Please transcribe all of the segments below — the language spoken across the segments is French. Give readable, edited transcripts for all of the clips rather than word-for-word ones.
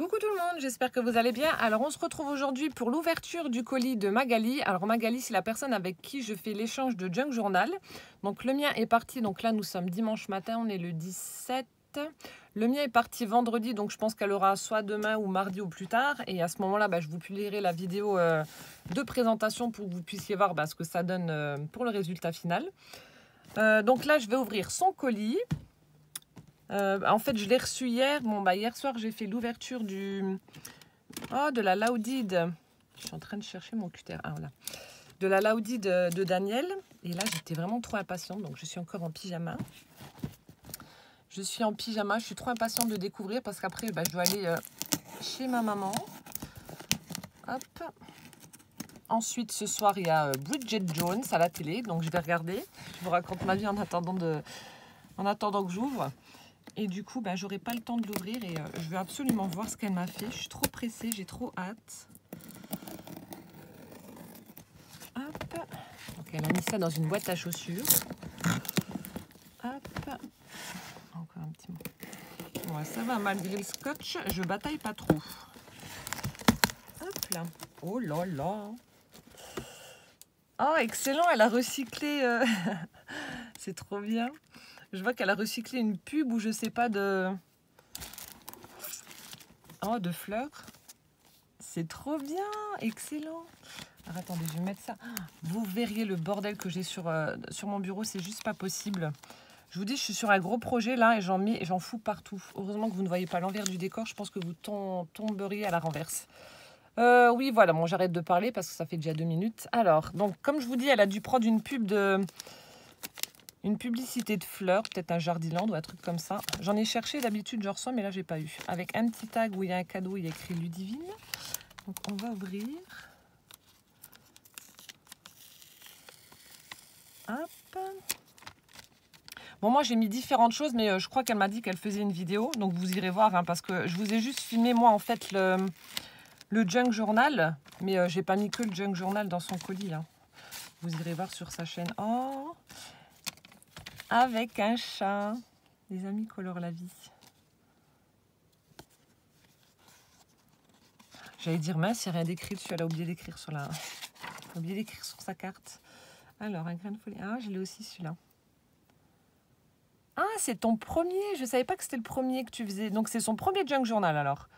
Coucou tout le monde, j'espère que vous allez bien. Alors on se retrouve aujourd'hui pour l'ouverture du colis de Magali. Alors Magali, c'est la personne avec qui je fais l'échange de Junk Journal. Donc le mien est parti, donc là nous sommes dimanche matin, on est le 17. Le mien est parti vendredi, donc je pense qu'elle aura soit demain ou mardi ou plus tard. Et à ce moment-là, je vous publierai la vidéo de présentation pour que vous puissiez voir ce que ça donne pour le résultat final. Donc là, je vais ouvrir son colis. En fait, je l'ai reçu hier. Bon, hier soir, j'ai fait l'ouverture de la Laudide. Je suis en train de chercher mon cutter. Ah, voilà. De la Laudide de Daniel. Et là, j'étais vraiment trop impatiente. Donc, je suis encore en pyjama. Je suis en pyjama. Je suis trop impatiente de découvrir parce qu'après, je dois aller chez ma maman. Hop. Ensuite, ce soir, il y a Bridget Jones à la télé. Donc, je vais regarder. Je vous raconte ma vie en attendant que j'ouvre. Et du coup, j'aurai pas le temps de l'ouvrir et je veux absolument voir ce qu'elle m'a fait. Je suis trop pressée, j'ai trop hâte. Hop. Donc, elle a mis ça dans une boîte à chaussures. Hop. Encore un petit mot. Ouais, ça va, malgré le scotch, je bataille pas trop. Hop là. Oh là là. Oh, excellent, elle a recyclé. C'est trop bien. Je vois qu'elle a recyclé une pub ou je sais pas de fleurs. C'est trop bien, excellent. Alors attendez, je vais mettre ça. Vous verriez le bordel que j'ai sur mon bureau, c'est juste pas possible. Je vous dis, je suis sur un gros projet là et j'en fous partout. Heureusement que vous ne voyez pas l'envers du décor, je pense que vous tomberiez à la renverse. Oui, voilà, bon, j'arrête de parler parce que ça fait déjà 2 minutes. Alors, donc comme je vous dis, elle a dû prendre une publicité de fleurs, peut-être un Jardiland ou un truc comme ça. J'en ai cherché, d'habitude j'en reçois, mais là j'ai pas eu. Avec un petit tag où il y a un cadeau, il y a écrit Ludivine. Donc on va ouvrir. Hop. Bon, moi j'ai mis différentes choses, mais je crois qu'elle m'a dit qu'elle faisait une vidéo. Donc vous irez voir, parce que je vous ai juste filmé moi en fait le Junk Journal. Mais j'ai pas mis que le Junk Journal dans son colis là. Vous irez voir sur sa chaîne. Oh, avec un chat. Les amis colorent la vie. J'allais dire mince, il n'y a rien d'écrit dessus. Elle a oublié d'écrire sur sa carte. Alors, un grain de folie. Ah, je l'ai aussi celui-là. Ah, c'est ton premier. Je ne savais pas que c'était le premier que tu faisais. Donc, c'est son premier Junk Journal alors.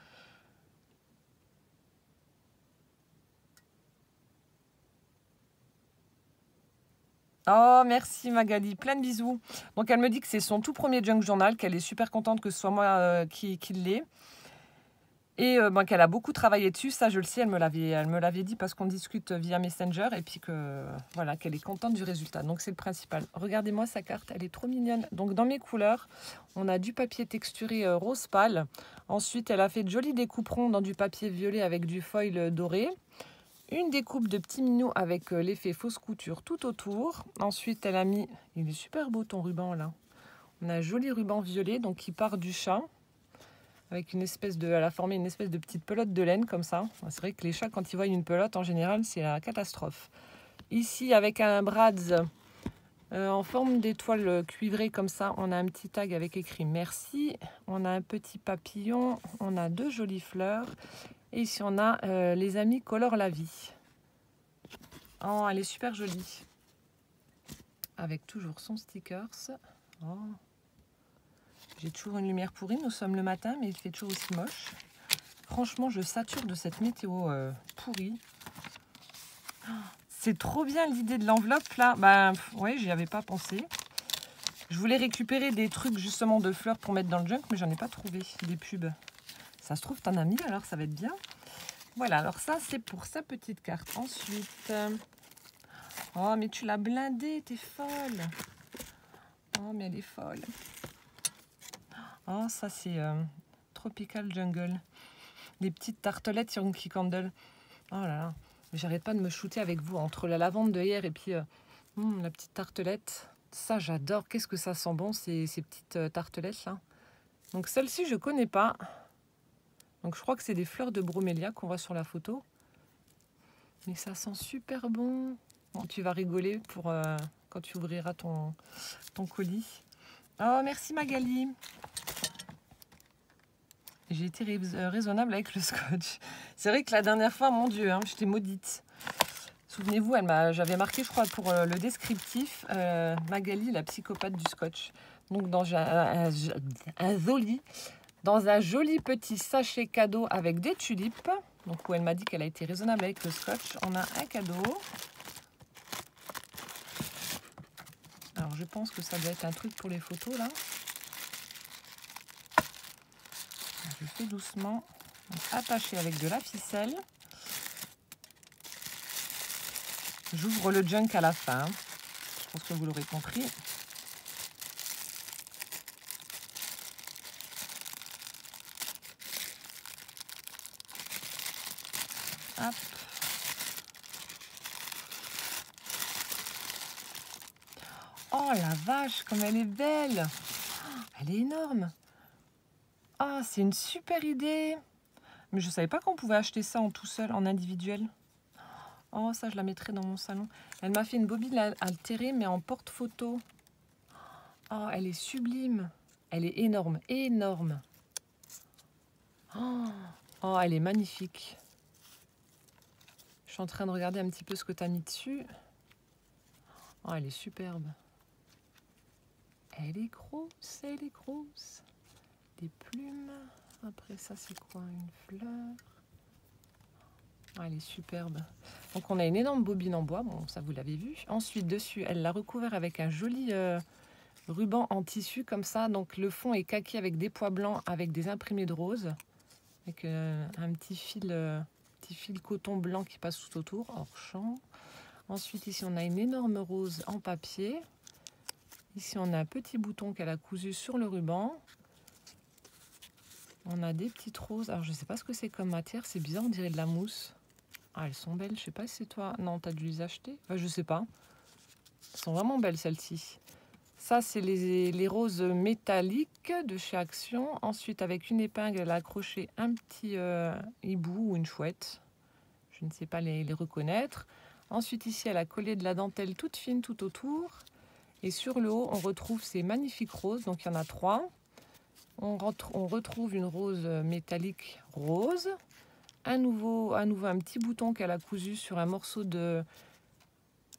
Oh, merci Magali, plein de bisous. Donc, elle me dit que c'est son tout premier Junk Journal, qu'elle est super contente que ce soit moi qui l'ai. Et qu'elle a beaucoup travaillé dessus, ça je le sais, elle me l'avait dit parce qu'on discute via Messenger et puis que voilà, qu'elle est contente du résultat. Donc c'est le principal. Regardez-moi sa carte, elle est trop mignonne. Donc dans mes couleurs, on a du papier texturé rose pâle. Ensuite, elle a fait de jolis découperons dans du papier violet avec du foil doré. Une découpe de petits minous avec l'effet fausse couture tout autour. Ensuite, elle a mis, il est super beau ton ruban là. On a un joli ruban violet donc qui part du chat. Avec elle a formé une espèce de petite pelote de laine comme ça. C'est vrai que les chats, quand ils voient une pelote, en général, c'est la catastrophe. Ici, avec un Bradz en forme d'étoile cuivrée comme ça, on a un petit tag avec écrit merci. On a un petit papillon, on a 2 jolies fleurs. Et ici, on a les amis colorent la vie. Oh, elle est super jolie. Avec toujours son stickers. Oh. J'ai toujours une lumière pourrie, nous sommes le matin, mais il fait toujours aussi moche. Franchement, je sature de cette météo pourrie. C'est trop bien l'idée de l'enveloppe là. Ouais, j'y avais pas pensé. Je voulais récupérer des trucs justement de fleurs pour mettre dans le junk, mais j'en ai pas trouvé, des pubs. Ça se trouve, t'en as mis, alors ça va être bien. Voilà, alors ça, c'est pour sa petite carte. Ensuite, oh, mais tu l'as blindée, t'es folle. Oh, mais elle est folle. Oh, ça c'est Tropical Jungle. Des petites tartelettes sur Yankee Candle. Oh là là, j'arrête pas de me shooter avec vous entre la lavande de hier et puis la petite tartelette. Ça j'adore, qu'est-ce que ça sent bon ces petites tartelettes là. Donc celle-ci je connais pas. Donc je crois que c'est des fleurs de bromélia qu'on voit sur la photo. Mais ça sent super bon. Bon, tu vas rigoler pour quand tu ouvriras ton colis. Oh merci Magali. J'ai été raisonnable avec le scotch. C'est vrai que la dernière fois, mon Dieu, hein, j'étais maudite. Souvenez-vous, j'avais marqué, je crois, pour le descriptif, Magali, la psychopathe du scotch. Donc, dans un joli petit sachet cadeau avec des tulipes. Donc, où elle m'a dit qu'elle a été raisonnable avec le scotch. On a un cadeau. Alors, je pense que ça doit être un truc pour les photos, là. Je fais doucement. Donc, attaché avec de la ficelle. J'ouvre le junk à la fin. Je pense que vous l'aurez compris. Hop. Oh la vache, comme elle est belle! Elle est énorme! Ah, c'est une super idée! Mais je ne savais pas qu'on pouvait acheter ça en tout seul, en individuel. Oh, ça, je la mettrai dans mon salon. Elle m'a fait une bobine altérée, mais en porte-photo. Oh, elle est sublime! Elle est énorme, énorme! Oh, elle est magnifique! Je suis en train de regarder un petit peu ce que tu as mis dessus. Oh, elle est superbe! Elle est grosse, elle est grosse. Des plumes. Après ça, c'est quoi? Une fleur. Ah, elle est superbe. Donc, on a une énorme bobine en bois. Bon, ça, vous l'avez vu. Ensuite, dessus, elle l'a recouvert avec un joli ruban en tissu comme ça. Donc, le fond est kaki avec des pois blancs, avec des imprimés de rose. Avec un petit fil coton blanc qui passe tout autour, hors champ. Ensuite, ici, on a une énorme rose en papier. Ici, on a un petit bouton qu'elle a cousu sur le ruban. On a des petites roses. Alors, je ne sais pas ce que c'est comme matière. C'est bizarre, on dirait de la mousse. Ah, elles sont belles. Je sais pas si c'est toi. Non, tu as dû les acheter. Enfin, je sais pas. Elles sont vraiment belles, celles-ci. Ça, c'est les roses métalliques de chez Action. Ensuite, avec une épingle, elle a accroché un petit hibou ou une chouette. Je ne sais pas les reconnaître. Ensuite, ici, elle a collé de la dentelle toute fine tout autour. Et sur le haut, on retrouve ces magnifiques roses. Donc, il y en a 3. On retrouve une rose métallique rose. À nouveau un petit bouton qu'elle a cousu sur un morceau de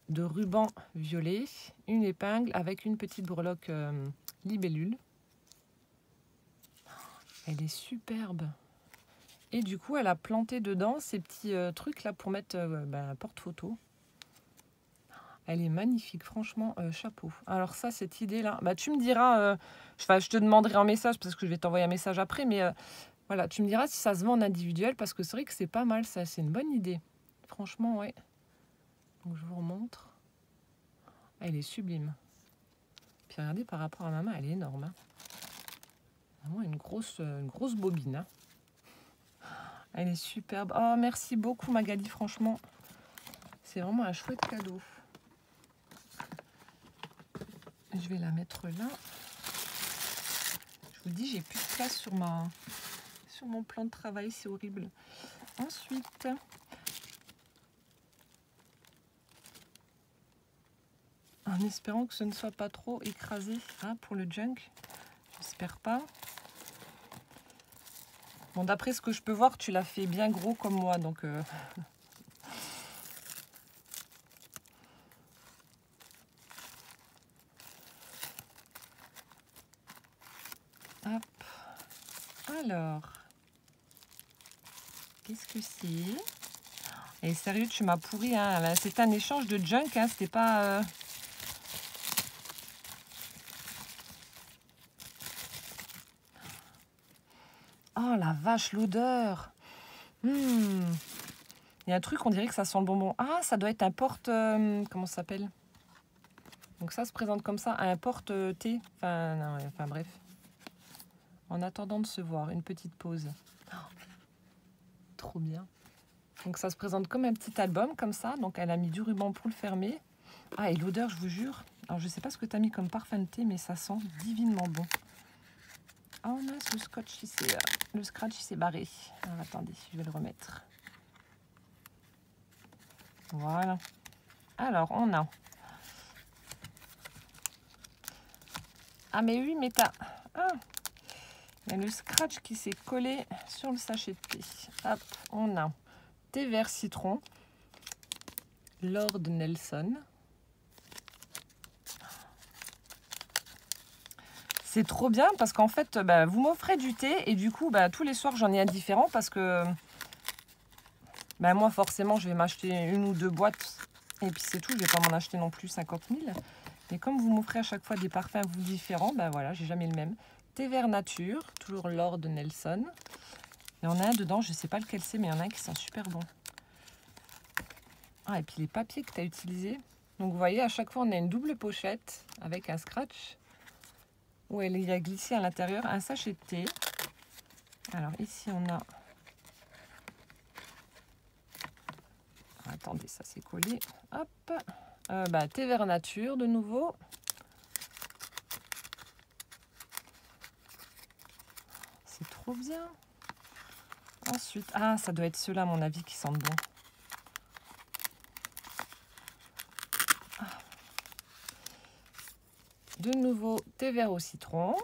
ruban violet. Une épingle avec une petite breloque libellule. Elle est superbe. Et du coup, elle a planté dedans ces petits trucs là pour mettre un porte-photo. Elle est magnifique, franchement, chapeau. Alors ça, cette idée-là, tu me diras, je te demanderai en message parce que je vais t'envoyer un message après, mais voilà, tu me diras si ça se vend en individuel parce que c'est vrai que c'est pas mal, ça, c'est une bonne idée. Franchement, ouais. Donc je vous remontre. Elle est sublime. Puis regardez, par rapport à ma main, elle est énorme. Hein. Vraiment une grosse bobine. Hein. Elle est superbe. Oh, merci beaucoup Magali, franchement. C'est vraiment un chouette cadeau. Je vais la mettre là. Je vous dis, j'ai plus de place sur mon plan de travail, c'est horrible. Ensuite, en espérant que ce ne soit pas trop écrasé pour le junk. J'espère pas. Bon, d'après ce que je peux voir, tu l'as fait bien gros comme moi, donc... Hop. Alors, qu'est-ce que c'est? Et sérieux, tu m'as pourri, hein. C'est un échange de junk, hein. C'était pas... Oh la vache, l'odeur. Il y a un truc, on dirait que ça sent le bonbon. Ah, ça doit être un porte... comment ça s'appelle? Donc ça se présente comme ça, un porte-thé. Enfin, non, enfin bref. En attendant de se voir, une petite pause. Oh, trop bien. Donc ça se présente comme un petit album, comme ça. Donc elle a mis du ruban pour le fermer. Ah, et l'odeur, je vous jure. Alors je sais pas ce que tu as mis comme parfum de thé, mais ça sent divinement bon. Oh mince, le scotch, le scratch, il s'est barré. Alors attendez, je vais le remettre. Voilà. Alors, on a... Ah mais oui, mais t'as... Ah, Il y a le scratch qui s'est collé sur le sachet de thé. Hop, on a thé vert citron, Lord Nelson. C'est trop bien parce qu'en fait, vous m'offrez du thé et du coup, tous les soirs, j'en ai un différent parce que moi, forcément, je vais m'acheter 1 ou 2 boîtes et puis c'est tout. Je ne vais pas m'en acheter non plus 50 000. Et comme vous m'offrez à chaque fois des parfums vous différents, voilà, j'ai jamais le même. Thé vert nature, toujours Lord Nelson. Et on a un dedans, je ne sais pas lequel c'est, mais il y en a un qui sent super bon. Ah, et puis les papiers que tu as utilisés. Donc vous voyez, à chaque fois, on a une double pochette avec un scratch où il y a glissé à l'intérieur un sachet de thé. Alors ici, on a... Attendez, ça s'est collé. Hop. Thé vert nature de nouveau. C'est trop bien. Ensuite, ça doit être ceux-là, à mon avis, qui sentent bon. De nouveau, thé vert au citron.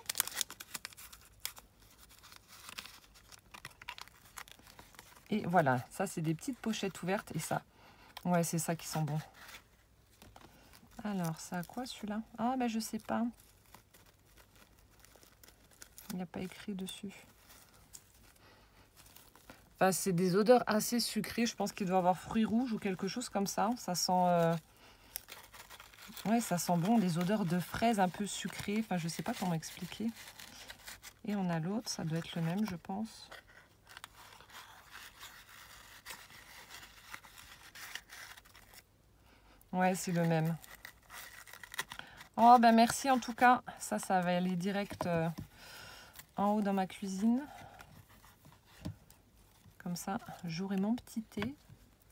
Et voilà, ça, c'est des petites pochettes ouvertes. Et ça, ouais, c'est ça qui sent bon. Alors, ça a quoi, celui-là? Ah, je sais pas. Il n'y a pas écrit dessus. Enfin, c'est des odeurs assez sucrées. Je pense qu'il doit y avoir fruits rouges ou quelque chose comme ça. Ça sent... Ouais, ça sent bon. Des odeurs de fraises un peu sucrées. Enfin, je sais pas comment expliquer. Et on a l'autre. Ça doit être le même, je pense. Ouais, c'est le même. Oh, merci en tout cas. Ça va aller direct en haut dans ma cuisine. Comme ça, j'aurai mon petit thé.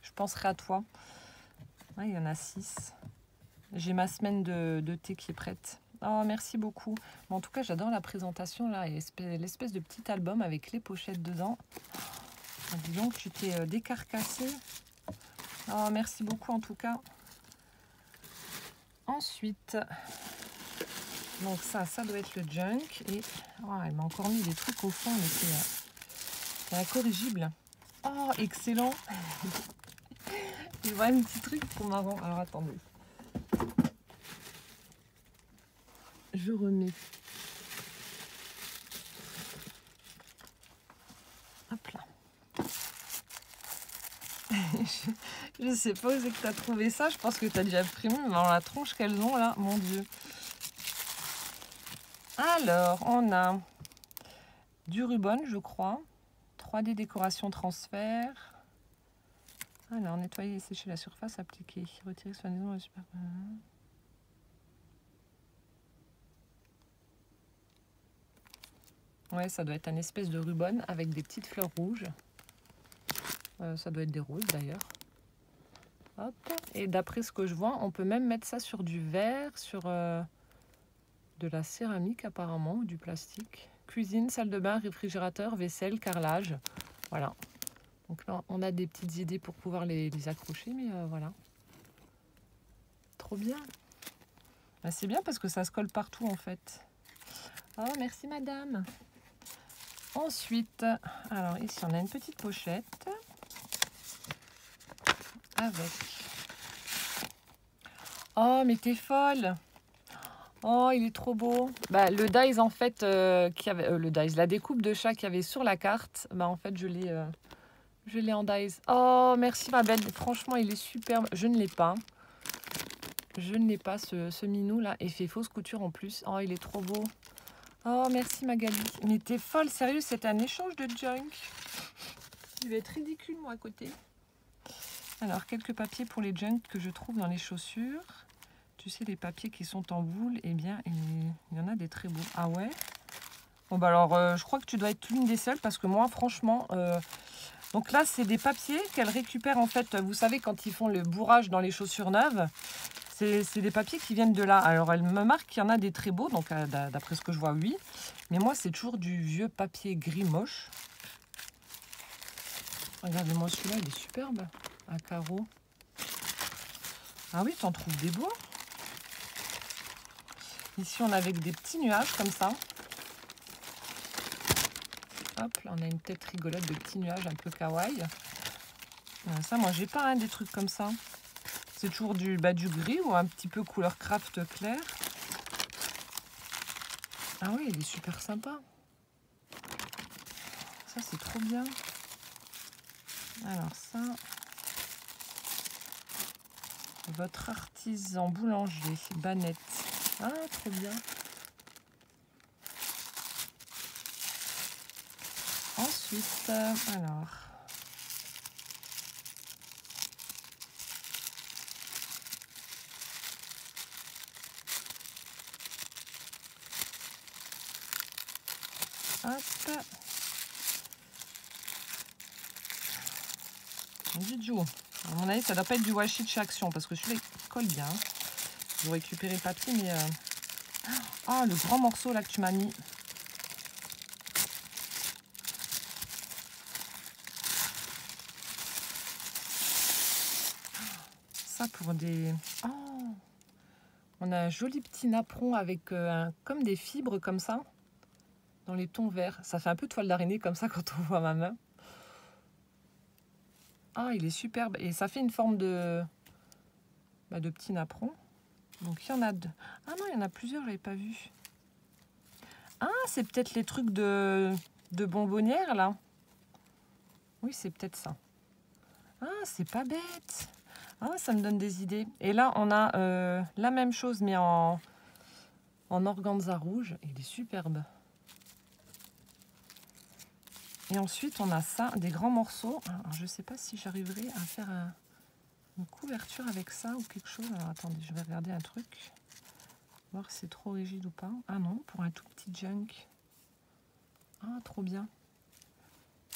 Je penserai à toi. Ouais, il y en a 6. J'ai ma semaine de thé qui est prête. Oh, merci beaucoup. Bon, en tout cas, j'adore la présentation là et l'espèce de petit album avec les pochettes dedans. Oh, dis donc, tu t'es décarcassé. Oh, merci beaucoup en tout cas. Ensuite, donc ça doit être le junk. Et elle m'a encore mis des trucs au fond, mais c'est incorrigible. Oh, excellent. Je vois un petit truc trop marrant. Alors, attendez. Je remets. Hop là. Je sais pas où c'est que tu as trouvé ça. Je pense que tu as déjà imprimé, mais dans la tronche qu'elles ont là, mon Dieu. Alors, on a du ruban, je crois. 3D décoration transfert. Alors, nettoyer et sécher la surface, appliquer. Retirer soigneusement le super. Ouais, ça doit être un espèce de ruban avec des petites fleurs rouges. Ça doit être des roses d'ailleurs. Hop. Et d'après ce que je vois, on peut même mettre ça sur du verre, sur de la céramique apparemment, ou du plastique. Cuisine, salle de bain, réfrigérateur, vaisselle, carrelage. Voilà. Donc là, on a des petites idées pour pouvoir les accrocher, mais voilà. Trop bien. C'est bien parce que ça se colle partout en fait. Oh, merci madame. Ensuite, alors ici, on a une petite pochette avec... Oh, mais t'es folle! Oh, il est trop beau! Le dies, en fait, le dies, la découpe de chat qu'il y avait sur la carte, en fait, je l'ai en dies. Oh, merci ma belle. Franchement, il est superbe. Je ne l'ai pas. Je ne l'ai pas, ce minou là. Et fait fausse couture en plus. Oh, il est trop beau. Oh, merci Magali. Mais t'es folle, sérieux, c'est un échange de junk. Il va être ridicule, moi, à côté. Alors, quelques papiers pour les junks que je trouve dans les chaussures. Tu sais, les papiers qui sont en boule, eh bien, il y en a des très beaux. Ah ouais? Bon, alors, je crois que tu dois être l'une des seules parce que moi, franchement... Donc là, c'est des papiers qu'elle récupère, en fait. Vous savez, quand ils font le bourrage dans les chaussures neuves, c'est des papiers qui viennent de là. Alors, elle me marque qu'il y en a des très beaux. Donc, d'après ce que je vois, oui. Mais moi, c'est toujours du vieux papier gris moche. Regardez-moi celui-là, il est superbe. À carreaux. Ah oui, t'en trouves des beaux. Ici, on a avec des petits nuages comme ça. Hop, là, on a une tête rigolote de petits nuages un peu kawaii. Ça, moi, j'ai pas hein, des trucs comme ça. C'est toujours du gris ou un petit peu couleur craft clair. Ah oui, il est super sympa. Ça, c'est trop bien. Alors ça, votre artisan boulanger, Banette. Ah, trop bien. Ensuite, alors... Hop. Du Joe. À mon avis, ça doit pas être du washi de chez Action parce que celui-là, il colle bien. Je vais récupérer le papier, mais... Ah, le grand morceau là que tu m'as mis. Ça pour des... Oh, on a un joli petit napperon avec comme des fibres comme ça. Dans les tons verts. Ça fait un peu toile d'araignée comme ça quand on voit ma main. Ah, il est superbe. Et ça fait une forme de petit napperon. Donc il y en a deux. Ah non, il y en a plusieurs, je n'avais pas vu. Ah, c'est peut-être les trucs de bonbonnière là. Oui, c'est peut-être ça. Ah, c'est pas bête. Ah, ça me donne des idées. Et là, on a la même chose, mais en organza rouge. Il est superbe. Et ensuite, on a ça, des grands morceaux. Alors, je ne sais pas si j'arriverai à faire une couverture avec ça ou quelque chose. Alors, attendez, je vais regarder un truc. Voir si c'est trop rigide ou pas. Ah non, pour un tout petit junk. Ah, trop bien.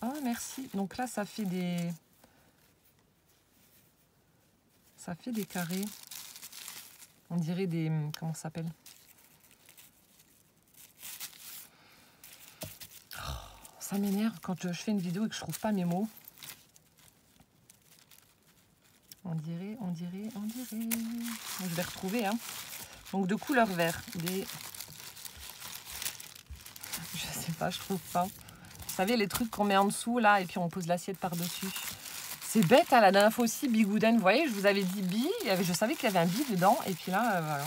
Ah, merci. Donc là, ça fait des... Ça fait des carrés. On dirait des... Comment ça s'appelle? Ça m'énerve quand je fais une vidéo et que je trouve pas mes mots. On dirait. Je vais retrouver, hein. Donc de couleur vert. Des... Je sais pas, je trouve pas. Vous savez, les trucs qu'on met en dessous, là, et puis on pose l'assiette par-dessus. C'est bête, hein, la dernière fois aussi, Bigouden, vous voyez, je vous avais dit bi, je savais qu'il y avait un bi dedans, et puis là, voilà.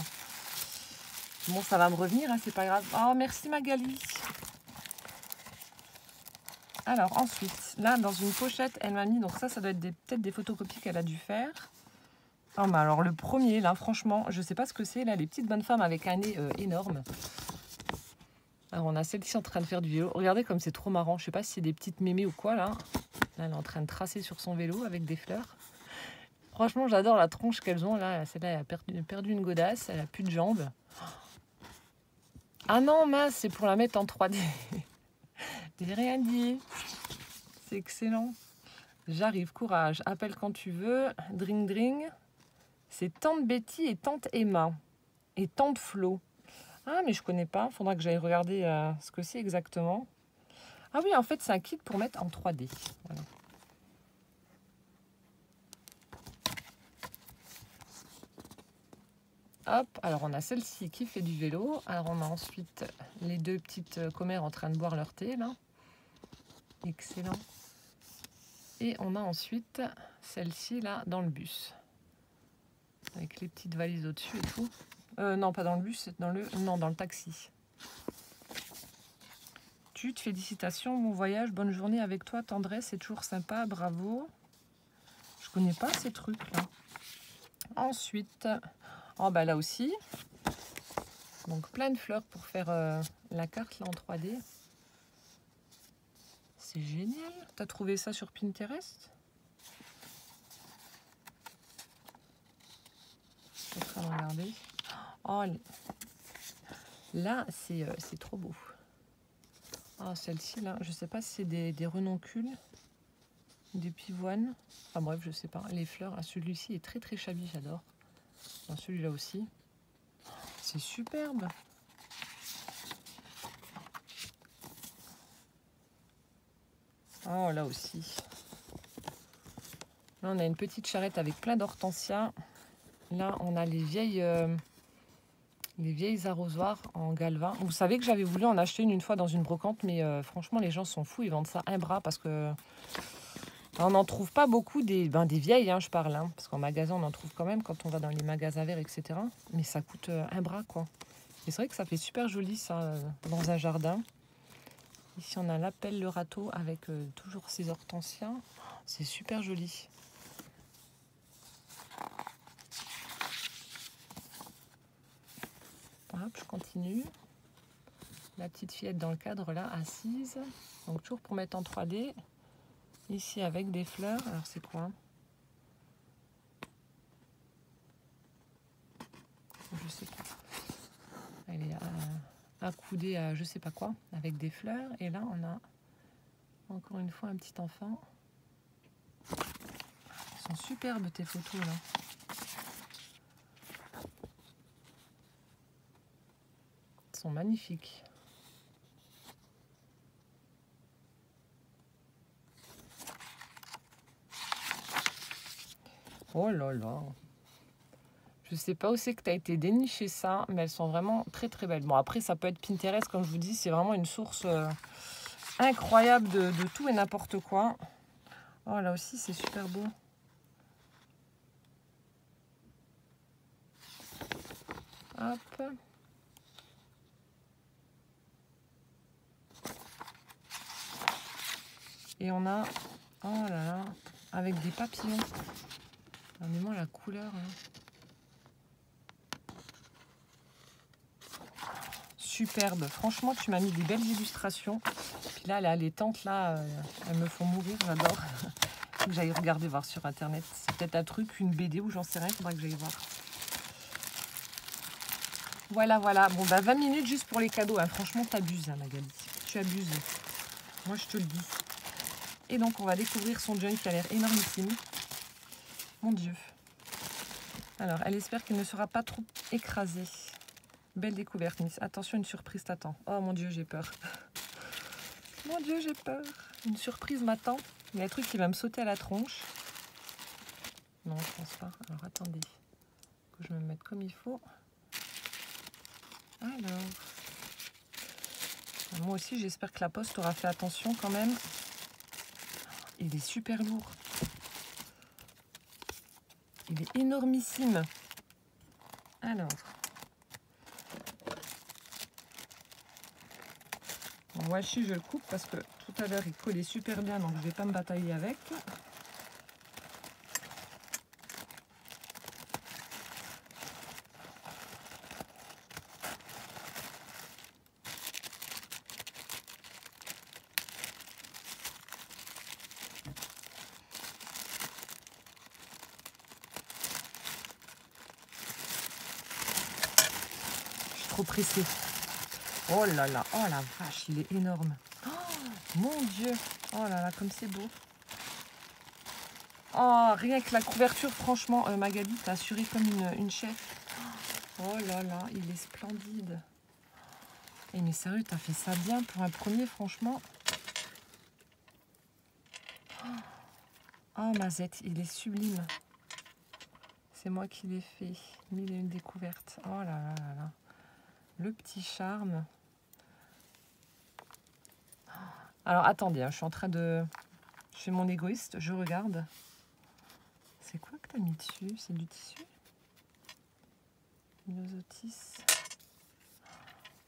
Bon, ça va me revenir, hein, c'est pas grave. Oh, merci Magali. Alors ensuite, là dans une pochette, elle m'a mis, donc ça doit être peut-être des photocopies qu'elle a dû faire. Oh mais alors le premier là, franchement, je sais pas ce que c'est, là, les petites bonnes femmes avec un nez énorme. Alors on a celle-ci en train de faire du vélo. Regardez comme c'est trop marrant, je sais pas si c'est des petites mémées ou quoi là. Là elle est en train de tracer sur son vélo avec des fleurs. Franchement j'adore la tronche qu'elles ont là, celle-là elle a perdu une godasse, elle a plus de jambes. Ah non mince, c'est pour la mettre en 3D. J'ai rien dit. C'est excellent. J'arrive, courage. Appelle quand tu veux. Dring dring. C'est tante Betty et tante Emma. Et tante Flo. Ah, mais je connais pas. Faudra que j'aille regarder ce que c'est exactement. Ah oui, en fait, c'est un kit pour mettre en 3D. Voilà. Hop, alors on a celle-ci qui fait du vélo. Alors on a ensuite les deux petites commères en train de boire leur thé, là. Excellent. Et on a ensuite celle-ci, là, dans le bus. Avec les petites valises au-dessus et tout. Non, pas dans le bus, c'est dans le taxi. Félicitations, bon voyage, bonne journée avec toi, tendresse, c'est toujours sympa, bravo. Je connais pas ces trucs-là. Ensuite, oh bah là aussi, donc plein de fleurs pour faire la carte là en 3D. C'est génial. T'as trouvé ça sur Pinterest? Je suis en train de regarder. Oh, là, c'est trop beau. Ah, celle-ci, là, je sais pas si c'est des renoncules, des pivoines. Enfin bref, je sais pas. Les fleurs, celui-ci est très très shabby, j'adore. Celui-là aussi. C'est superbe. Oh, là aussi. Là, on a une petite charrette avec plein d'hortensias. Là, on a les vieilles Les vieilles arrosoirs en galvin. Vous savez que j'avais voulu en acheter une fois dans une brocante, mais franchement, les gens sont fous. Ils vendent ça un bras parce que on n'en trouve pas beaucoup des vieilles, hein, je parle. Hein, parce qu'en magasin, on en trouve quand même quand on va dans les magasins verts, etc. Mais ça coûte un bras, quoi. Et c'est vrai que ça fait super joli, ça, dans un jardin. Ici, on a l'appel le râteau avec toujours ses hortensias. C'est super joli. Hop, je continue. La petite fillette dans le cadre, là, assise. Donc, toujours pour mettre en 3D. Ici, avec des fleurs. Alors, c'est quoi? Je sais pas. Elle est accoudée à je sais pas quoi, avec des fleurs. Et là, on a encore une fois un petit enfant. Elles sont superbes, tes photos, là. Elles sont magnifiques. Oh là là. Je sais pas où c'est que tu as été dénicher ça, mais elles sont vraiment très très belles. Bon, après, ça peut être Pinterest, comme je vous dis, c'est vraiment une source incroyable de tout et n'importe quoi. Oh, là aussi, c'est super beau. Hop. Et on a, oh là là, avec des papillons. Regardez-moi la couleur. Hein. Superbe. Franchement, tu m'as mis des belles illustrations. Puis là, les tentes, là, elles me font mourir. J'adore. Faut que j'aille regarder, voir sur Internet. C'est peut-être un truc, une BD ou j'en sais rien. Il faudra que j'aille voir. Voilà, voilà. Bon, bah 20 minutes juste pour les cadeaux. Hein. Franchement, t'abuses, hein, Magali. Tu abuses. Moi, je te le dis. Et donc, on va découvrir son junk qui a l'air énormissime. Mon Dieu. Alors, elle espère qu'il ne sera pas trop écrasé. Belle découverte, Miss. Attention, une surprise t'attend. Oh mon Dieu, j'ai peur. Mon Dieu, j'ai peur. Une surprise m'attend. Il y a un truc qui va me sauter à la tronche. Non, je pense pas. Alors, attendez. Que je me mette comme il faut. Alors. Moi aussi, j'espère que la poste aura fait attention quand même. Il est super lourd. Il est énormissime. Alors. Bon, washi, je le coupe parce que tout à l'heure, il collait super bien, donc je ne vais pas me batailler avec. Trop pressé. Oh là là, oh la vache, il est énorme. Oh, mon Dieu, oh là là, comme c'est beau. Oh, rien que la couverture, franchement, Magali, t'as assuré comme une chef. Oh là là, il est splendide. Et mais sérieux, t'as fait ça bien pour un premier, franchement. Oh, Mazette, il est sublime. C'est moi qui l'ai fait. 1001 découvertes. Oh là là là là. Le petit charme. Alors, attendez, hein, je suis en train de... Je fais mon égoïste, je regarde. C'est quoi que tu as mis dessus? C'est du tissu? Myosotis.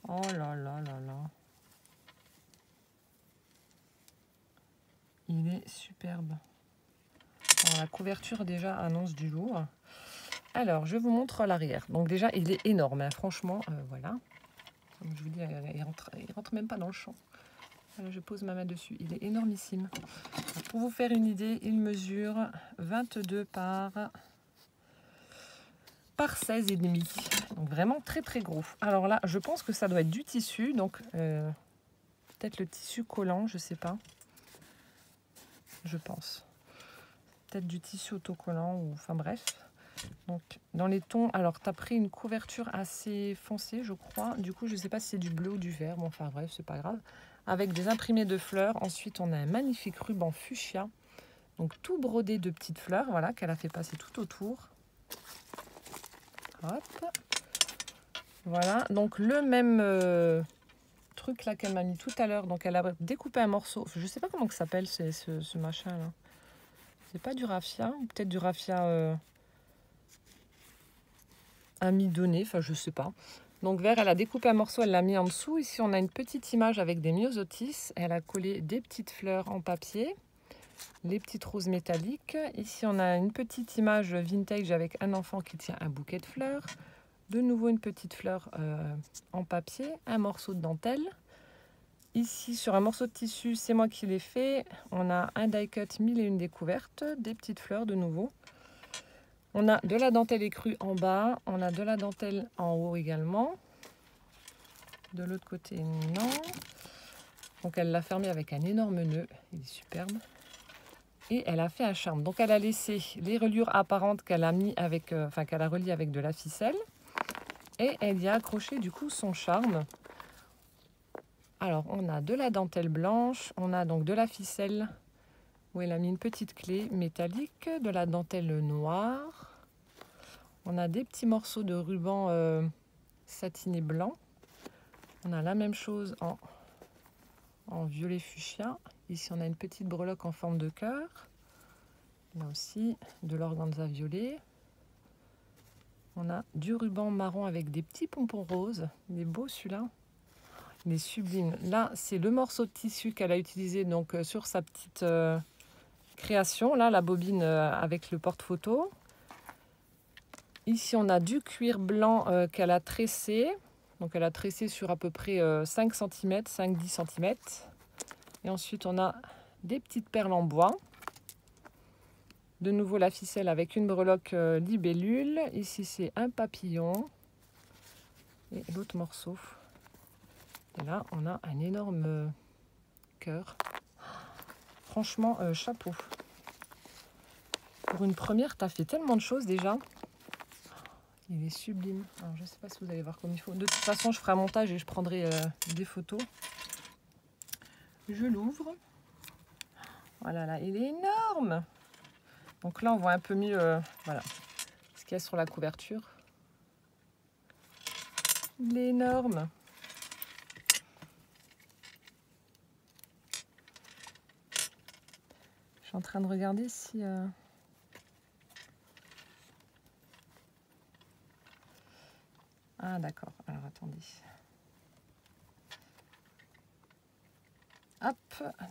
Oh là là là là. Il est superbe. Alors, la couverture déjà annonce du lourd. Alors, je vous montre l'arrière. Donc déjà, il est énorme, hein. Franchement, voilà. Comme je vous dis, il rentre même pas dans le champ. Voilà, je pose ma main dessus. Il est énormissime. Alors, pour vous faire une idée, il mesure 22 par 16,5. Donc vraiment très très gros. Alors là, je pense que ça doit être du tissu. Donc peut-être le tissu collant, je sais pas. Je pense. Peut-être du tissu autocollant ou enfin bref. Donc dans les tons, alors tu as pris une couverture assez foncée, je crois. Du coup, je sais pas si c'est du bleu ou du vert. Bon, enfin bref, c'est pas grave. Avec des imprimés de fleurs. Ensuite, on a un magnifique ruban fuchsia. Donc tout brodé de petites fleurs, voilà, qu'elle a fait passer tout autour. Hop. Voilà, donc le même truc là qu'elle m'a mis tout à l'heure. Donc elle a découpé un morceau. Je sais pas comment ça s'appelle ce machin là. C'est pas du raffia, ou peut-être du raffia amidonné, enfin je sais pas. Donc vert, elle a découpé un morceau, elle l'a mis en dessous. Ici on a une petite image avec des myosotis. Elle a collé des petites fleurs en papier, les petites roses métalliques. Ici on a une petite image vintage avec un enfant qui tient un bouquet de fleurs. De nouveau une petite fleur en papier, un morceau de dentelle. Ici sur un morceau de tissu, c'est moi qui l'ai fait. On a un die cut 1001 découvertes, des petites fleurs de nouveau. On a de la dentelle écrue en bas, on a de la dentelle en haut également. De l'autre côté, non. Donc elle l'a fermé avec un énorme nœud, il est superbe. Et elle a fait un charme. Donc elle a laissé les reliures apparentes qu'elle a mis avec, qu'elle a reliées avec de la ficelle. Et elle y a accroché du coup son charme. Alors on a de la dentelle blanche, on a donc de la ficelle où elle a mis une petite clé métallique, de la dentelle noire. On a des petits morceaux de ruban satiné blanc. On a la même chose en violet fuchsia. Ici on a une petite breloque en forme de cœur. Là aussi de l'organza violet. On a du ruban marron avec des petits pompons roses. Il est beau celui-là. Il est sublime. Là, c'est le morceau de tissu qu'elle a utilisé donc, sur sa petite création. Là, la bobine avec le porte-photo. Ici, on a du cuir blanc qu'elle a tressé. Donc, elle a tressé sur à peu près 5 cm, 5-10 cm. Et ensuite, on a des petites perles en bois. De nouveau la ficelle avec une breloque libellule. Ici c'est un papillon. Et l'autre morceau. Et là on a un énorme cœur. Franchement, chapeau. Pour une première, tu as fait tellement de choses déjà. Il est sublime. Alors, je ne sais pas si vous allez voir comme il faut. De toute façon, je ferai un montage et je prendrai des photos. Je l'ouvre. Voilà, là, il est énorme. Donc là, on voit un peu mieux voilà, ce qu'il y a sur la couverture. Il est énorme. Je suis en train de regarder si... Ah d'accord, alors attendez. Hop,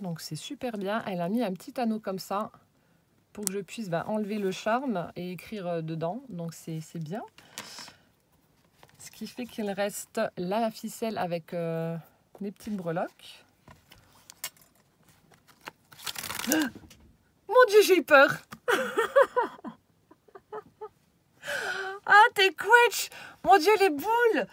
donc c'est super bien. Elle a mis un petit anneau comme ça pour que je puisse enlever le charme et écrire dedans. Donc c'est bien. Ce qui fait qu'il reste la ficelle avec les petites breloques. Mon Dieu, j'ai eu peur. Ah, t'es quetch. Mon Dieu, les boules.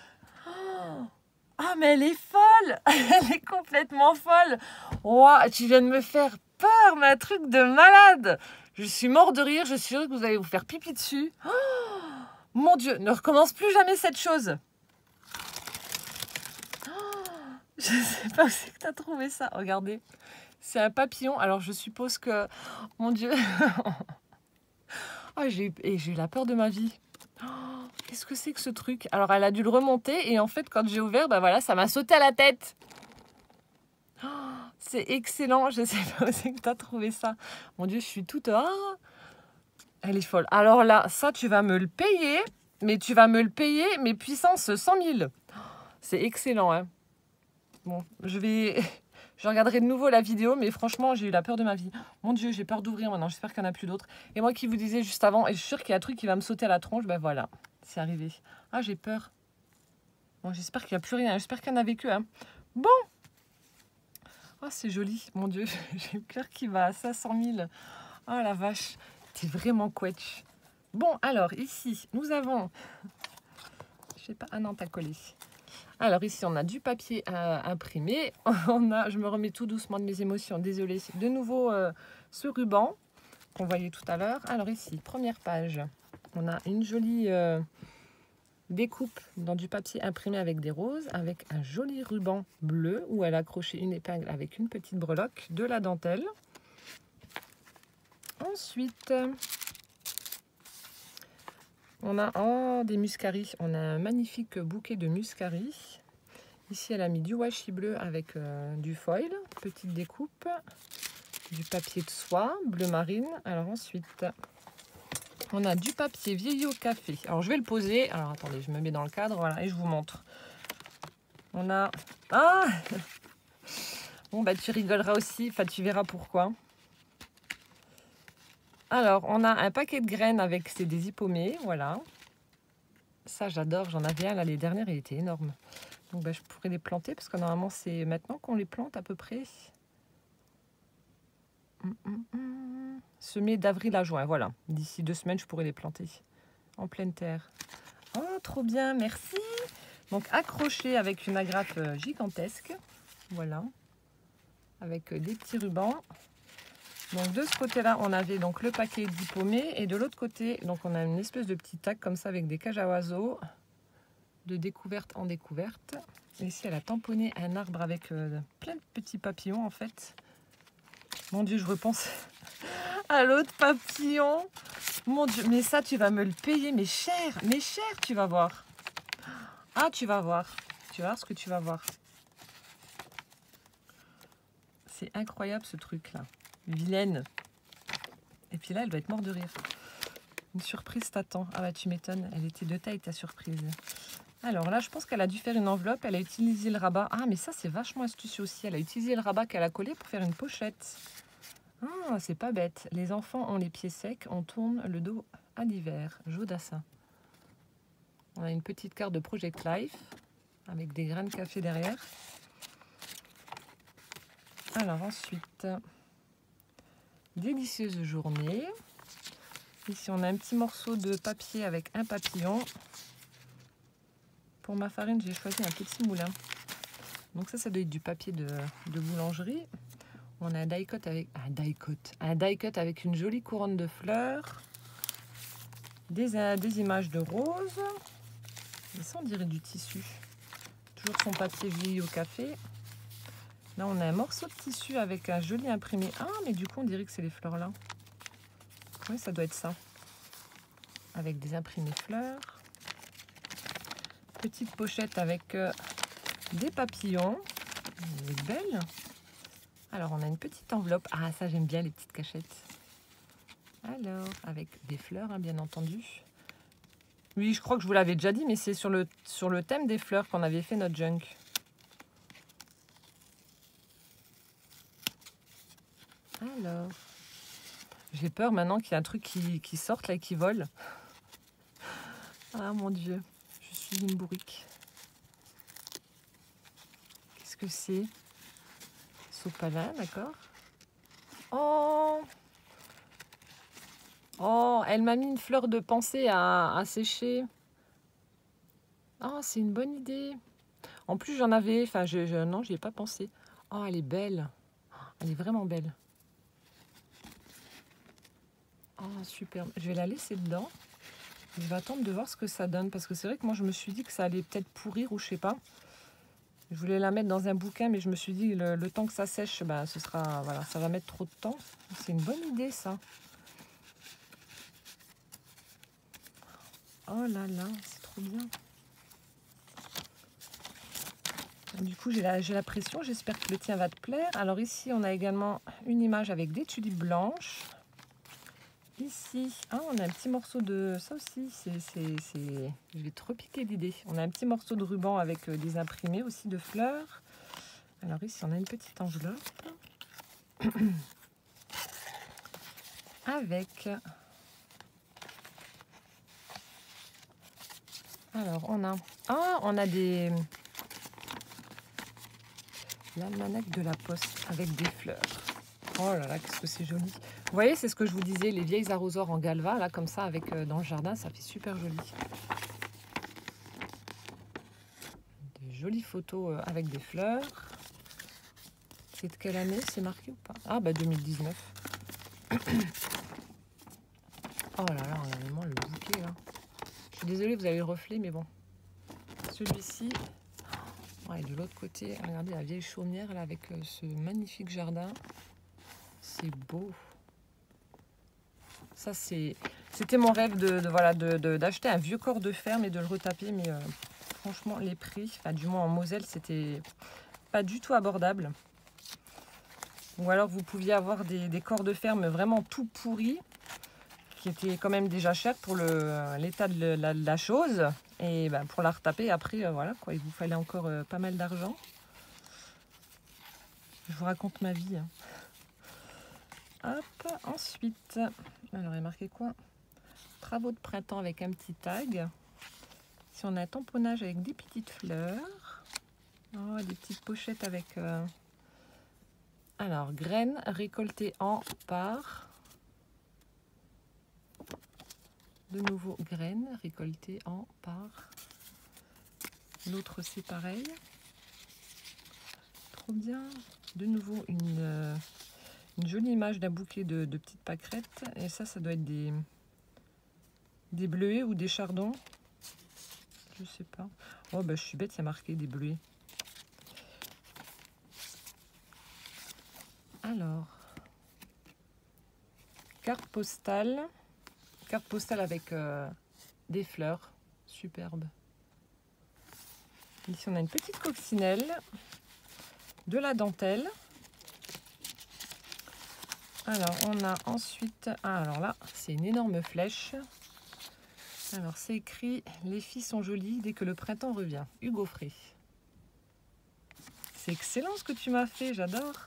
Ah, mais elle est folle. Elle est complètement folle. Wow, tu viens de me faire peur, mais un truc de malade. Je suis mort de rire. Je suis sûre que vous allez vous faire pipi dessus. Oh, mon Dieu, ne recommence plus jamais cette chose. Oh, je ne sais pas où c'est que tu as trouvé ça. Regardez, c'est un papillon. Alors, je suppose que... Mon Dieu. Oh, j'ai eu la peur de ma vie. Oh, qu'est-ce que c'est que ce truc? Alors, elle a dû le remonter et en fait, quand j'ai ouvert, voilà, ça m'a sauté à la tête. Oh, c'est excellent. Je sais pas où c'est que tu as trouvé ça. Mon Dieu, je suis toute... Oh, elle est folle. Alors là, ça, tu vas me le payer. Mais tu vas me le payer, mais puissance 100 000. C'est excellent, hein. Bon, je regarderai de nouveau la vidéo, mais franchement, j'ai eu la peur de ma vie. Mon Dieu, j'ai peur d'ouvrir maintenant. J'espère qu'il n'y en a plus d'autres. Et moi qui vous disais juste avant, et je suis sûre qu'il y a un truc qui va me sauter à la tronche, ben voilà, c'est arrivé. Ah, j'ai peur. Bon, j'espère qu'il n'y a plus rien. J'espère qu'il y en avait que, hein. Bon. Oh, c'est joli. Mon Dieu, j'ai le cœur qui va à 500 000. Oh la vache, t'es vraiment quetch. Bon, alors, ici, nous avons... Je sais pas, ah non, t'as collé. Alors ici, on a du papier imprimé. Je me remets tout doucement de mes émotions, désolée. De nouveau, ce ruban qu'on voyait tout à l'heure. Alors ici, première page, on a une jolie découpe dans du papier imprimé avec des roses, avec un joli ruban bleu où elle a accroché une épingle avec une petite breloque, de la dentelle. Ensuite, On a des muscaris. On a un magnifique bouquet de muscaris. Ici, elle a mis du washi bleu avec du foil, petite découpe, du papier de soie, bleu marine. Alors ensuite, on a du papier vieilli au café. Alors je vais le poser. Alors attendez, je me mets dans le cadre, voilà, et je vous montre. On a... Ah bon, bah tu rigoleras aussi, enfin tu verras pourquoi. Alors, on a un paquet de graines avec, c'est des hippomées, voilà. Ça, j'adore, j'en avais un l'année dernière, il était énorme. Donc, bah, je pourrais les planter, parce que normalement, c'est maintenant qu'on les plante à peu près. Semé d'avril à juin, voilà. D'ici 2 semaines, je pourrais les planter en pleine terre. Oh, trop bien, merci. Donc, accroché avec une agrafe gigantesque, voilà. Avec des petits rubans. Donc de ce côté-là, on avait donc le paquet d'hippomées et de l'autre côté, donc on a une espèce de petit tac comme ça avec des cages à oiseaux de découverte en découverte. Et ici, elle a tamponné un arbre avec plein de petits papillons en fait. Mon Dieu, je repense à l'autre papillon. Mon Dieu, mais ça, tu vas me le payer, mais cher, tu vas voir. Ah, tu vas voir ce que tu vas voir. C'est incroyable ce truc-là. Vilaine. Et puis là, elle doit être morte de rire. Une surprise t'attend. Ah bah tu m'étonnes, elle était de taille ta surprise. Alors là, je pense qu'elle a dû faire une enveloppe. Elle a utilisé le rabat. Ah, mais ça, c'est vachement astucieux aussi. Elle a utilisé le rabat qu'elle a collé pour faire une pochette. Ah, c'est pas bête. Les enfants ont les pieds secs. On tourne le dos à l'hiver. Jodassin. On a une petite carte de Project Life avec des grains de café derrière. Alors ensuite... Délicieuse journée. Ici, on a un petit morceau de papier avec un papillon. Pour ma farine, j'ai choisi un petit moulin. Donc ça doit être du papier de boulangerie. On a un die-cut avec un die-cut avec une jolie couronne de fleurs. Des images de roses. Et ça, on dirait du tissu. Toujours son papier vieilli au café. Là, on a un morceau de tissu avec un joli imprimé. Ah, mais du coup, on dirait que c'est les fleurs là. Oui, ça doit être ça. Avec des imprimés fleurs. Petite pochette avec des papillons. Elle est belle. Alors, on a une petite enveloppe. Ah, ça, j'aime bien les petites cachettes. Alors, avec des fleurs, hein, bien entendu. Oui, je crois que je vous l'avais déjà dit, mais c'est sur le thème des fleurs qu'on avait fait notre junk. Alors, j'ai peur maintenant qu'il y ait un truc qui sorte là et qui vole. Ah mon Dieu, je suis une bourrique. Qu'est-ce que c'est? Sopalin, d'accord. Oh, oh, elle m'a mis une fleur de pensée à sécher. Oh, c'est une bonne idée. En plus, j'en avais, enfin, non, j'y ai pas pensé. Oh, elle est belle. Elle est vraiment belle. Oh, super. Je vais la laisser dedans. Je vais attendre de voir ce que ça donne. Parce que c'est vrai que moi, je me suis dit que ça allait peut-être pourrir ou je sais pas. Je voulais la mettre dans un bouquin, mais je me suis dit le temps que ça sèche, bah, ce sera, voilà, ça va mettre trop de temps. C'est une bonne idée, ça. Oh là là, c'est trop bien. Du coup, j'ai la pression. J'espère que le tien va te plaire. Alors ici, on a également une image avec des tulipes blanches. Ici, ah, on a un petit morceau de... Ça aussi, je vais te repiquer l'idée. On a un petit morceau de ruban avec des imprimés aussi de fleurs. Alors ici, on a une petite enveloppe. Avec... Alors, on a des... L'almanach de la Poste avec des fleurs. Oh là là, qu'est-ce que c'est joli. Vous voyez, c'est ce que je vous disais, les vieilles arrosoirs en galva, là, comme ça, avec dans le jardin, ça fait super joli. Des jolies photos avec des fleurs. C'est de quelle année? C'est marqué ou pas? Ah, bah 2019. Oh là là, on a vraiment le bouquet, là. Je suis désolée, vous avez le reflet, mais bon. Celui-ci... Ouais, de l'autre côté, regardez la vieille chaumière, là, avec ce magnifique jardin. C'est beau. Ça, c'est C'était mon rêve d'acheter un vieux corps de ferme et de le retaper, mais franchement, les prix, enfin, du moins en Moselle, c'était pas du tout abordable. Ou alors vous pouviez avoir des corps de ferme vraiment tout pourris, qui étaient quand même déjà chers pour l'état de la chose. Et ben, pour la retaper, après, voilà, quoi, il vous fallait encore pas mal d'argent. Je vous raconte ma vie. Hein. Hop, ensuite, alors il est marqué quoi? Travaux de printemps avec un petit tag. Si on a un tamponnage avec des petites fleurs. Oh, des petites pochettes avec... Alors, graines récoltées en par... De nouveau, graines récoltées en par... L'autre, c'est pareil. Trop bien. De nouveau, une jolie image d'un bouquet de petites pâquerettes. Et ça doit être des bleuets ou des chardons. Je sais pas. Oh, bah, je suis bête, il y a marqué des bleuets. Alors, carte postale avec des fleurs, superbe. Ici on a une petite coccinelle, de la dentelle. Alors on a ensuite, alors là c'est une énorme flèche. Alors c'est écrit « Les filles sont jolies dès que le printemps revient ». Hugo Frey. C'est excellent ce que tu m'as fait, j'adore.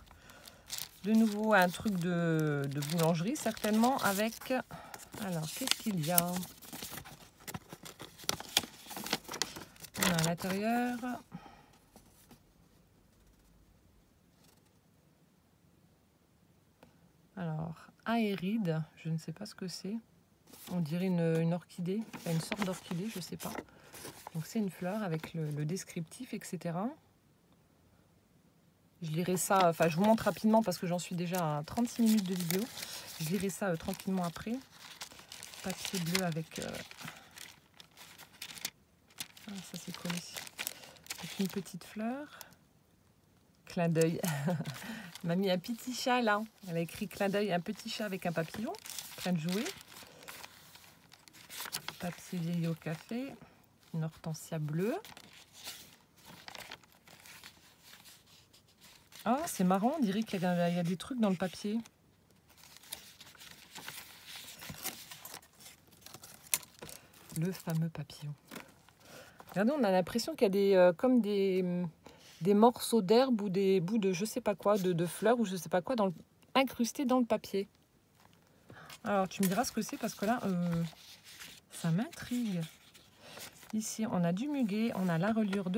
De nouveau un truc de boulangerie certainement avec... Alors qu'est-ce qu'il y a? On a à l'intérieur... Alors, aéride, je ne sais pas ce que c'est. On dirait une orchidée, enfin une sorte d'orchidée, je ne sais pas. Donc c'est une fleur avec le descriptif, etc. Je lirai ça, enfin je vous montre rapidement parce que j'en suis déjà à 36 minutes de vidéo. Je lirai ça tranquillement après. Papier bleu avec... Ah, ça c'est collé. Avec une petite fleur. Clin d'œil. Elle m'a mis un petit chat là. Elle a écrit clin d'œil, un petit chat avec un papillon. En train de jouer. Papier vieilli au café. Une hortensia bleue. Ah, c'est marrant, on dirait qu'il y a des trucs dans le papier. Le fameux papillon. Regardez, on a l'impression qu'il y a comme des morceaux d'herbe ou des bouts de je sais pas quoi, de fleurs ou je sais pas quoi incrustés dans le papier. Alors, tu me diras ce que c'est parce que là, ça m'intrigue. Ici, on a du muguet, on a la reliure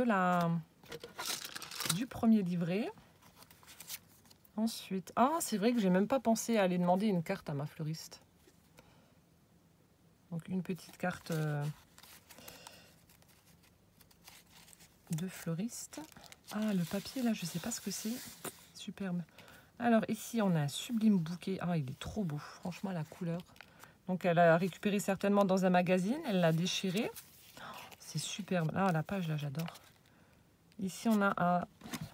du premier livret. Ensuite, ah, c'est vrai que j'ai même pas pensé à aller demander une carte à ma fleuriste. Donc, une petite carte de fleuriste. Ah, le papier, là, je sais pas ce que c'est. Superbe. Alors, ici, on a un sublime bouquet. Ah, il est trop beau, franchement, la couleur. Donc, elle a récupéré certainement dans un magazine. Elle l'a déchiré. C'est superbe. Ah, la page, là, j'adore. Ici, on a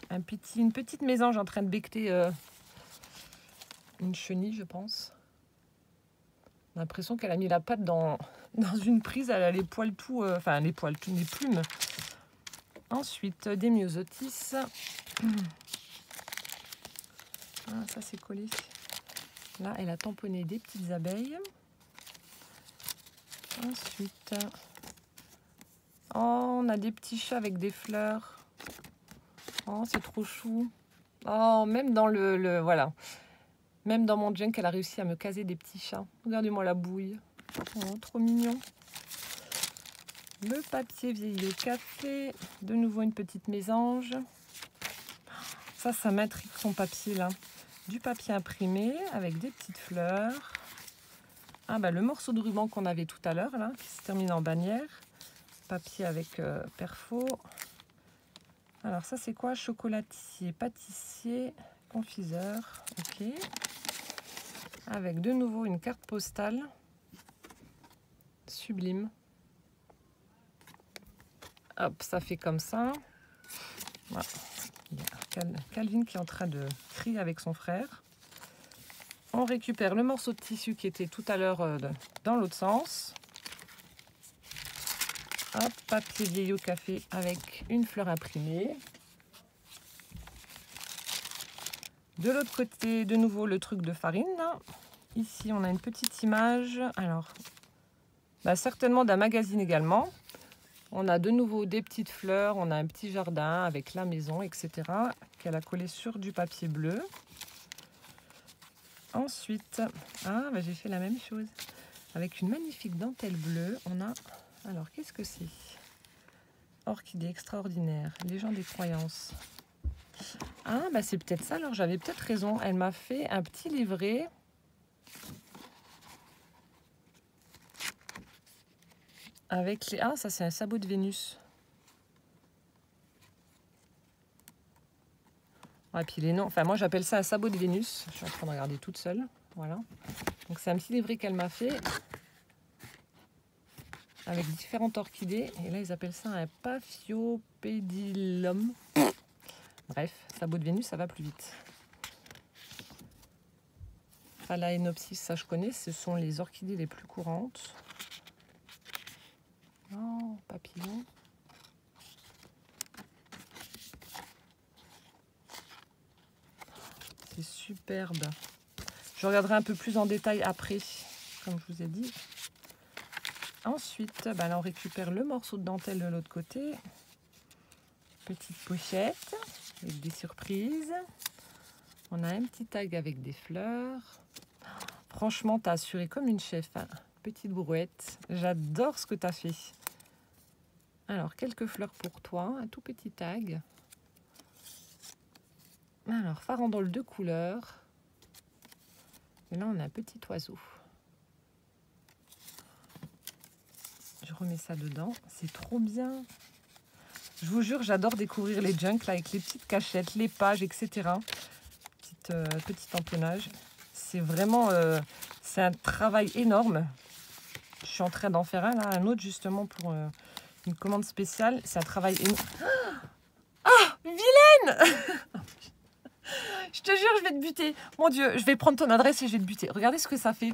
une petite mésange en train de becqueter une chenille, je pense. On a l'impression qu'elle a mis la patte dans une prise. Elle a les poils tout... enfin, les poils, tout, les plumes. Ensuite, des myosotis. Ah, ça, c'est collé. Là, elle a tamponné des petites abeilles. Ensuite... Oh, on a des petits chats avec des fleurs. Oh, c'est trop chou. Oh, même dans voilà. Même dans mon junk, elle a réussi à me caser des petits chats. Regardez-moi la bouille. Oh, trop mignon. Le papier vieilli au café. De nouveau une petite mésange. Ça m'intrigue son papier là. Du papier imprimé avec des petites fleurs. Ah bah le morceau de ruban qu'on avait tout à l'heure là, qui se termine en bannière. Papier avec perfo. Alors ça c'est quoi? Chocolatier, pâtissier, confiseur. Ok. Avec de nouveau une carte postale. Sublime. Hop, ça fait comme ça. Voilà. Il y a Calvin qui est en train de crier avec son frère. On récupère le morceau de tissu qui était tout à l'heure dans l'autre sens. Hop, papier vieillot café avec une fleur imprimée. De l'autre côté, de nouveau, le truc de farine. Là. Ici, on a une petite image. Alors, certainement d'un magazine également. On a de nouveau des petites fleurs. On a un petit jardin avec la maison, etc. qu'elle a collé sur du papier bleu. Ensuite, j'ai fait la même chose. Avec une magnifique dentelle bleue, on a... Alors, qu'est-ce que c'est? Orchidée extraordinaire, légende des croyances. C'est peut-être ça, alors j'avais peut-être raison. Elle m'a fait un petit livret. Avec les... ça c'est un sabot de Vénus. Et puis les noms, moi j'appelle ça un sabot de Vénus. Je suis en train de regarder toute seule. Voilà. Donc c'est un petit livret qu'elle m'a fait. Avec différentes orchidées. Et là ils appellent ça un Paphiopedilum. Bref, sabot de Vénus, ça va plus vite. Phalaenopsis, ça je connais, ce sont les orchidées les plus courantes. Oh, papillon. C'est superbe. Je regarderai un peu plus en détail après, comme je vous ai dit. Ensuite, là, on récupère le morceau de dentelle de l'autre côté. Petite pochette avec des surprises. On a un petit tag avec des fleurs. Franchement, tu as assuré comme une chef. Hein. Petite brouette. J'adore ce que tu as fait. Alors, quelques fleurs pour toi. Un tout petit tag. Alors, farandole de couleurs. Et là, on a un petit oiseau. Je remets ça dedans. C'est trop bien. Je vous jure, j'adore découvrir les junks là, avec les petites cachettes, les pages, etc. Petit empennage. C'est vraiment... c'est un travail énorme. Je suis en train d'en faire un autre justement pour une commande spéciale. C'est un travail énorme. Ah, vilaine. Je te jure, je vais te buter. Mon Dieu, je vais prendre ton adresse et je vais te buter. Regardez ce que ça fait.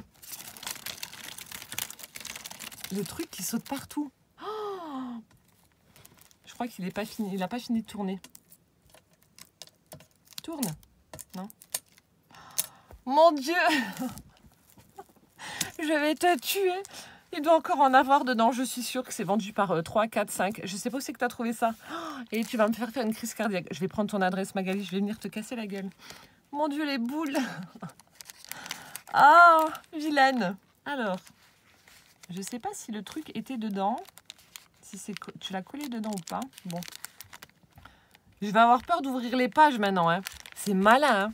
Le truc qui saute partout. Oh, je crois qu'il n'est pas fini. Il n'a pas fini de tourner. Tourne. Non. Mon Dieu. Je vais te tuer. Il doit encore en avoir dedans. Je suis sûre que c'est vendu par 3, 4, 5. Je sais pas où c'est que tu as trouvé ça. Et tu vas me faire une crise cardiaque. Je vais prendre ton adresse, Magali. Je vais venir te casser la gueule. Mon Dieu, les boules. Ah, vilaine. Alors, je sais pas si le truc était dedans. Si tu l'as collé dedans ou pas. Bon. Je vais avoir peur d'ouvrir les pages maintenant. Hein. C'est malin. Hein.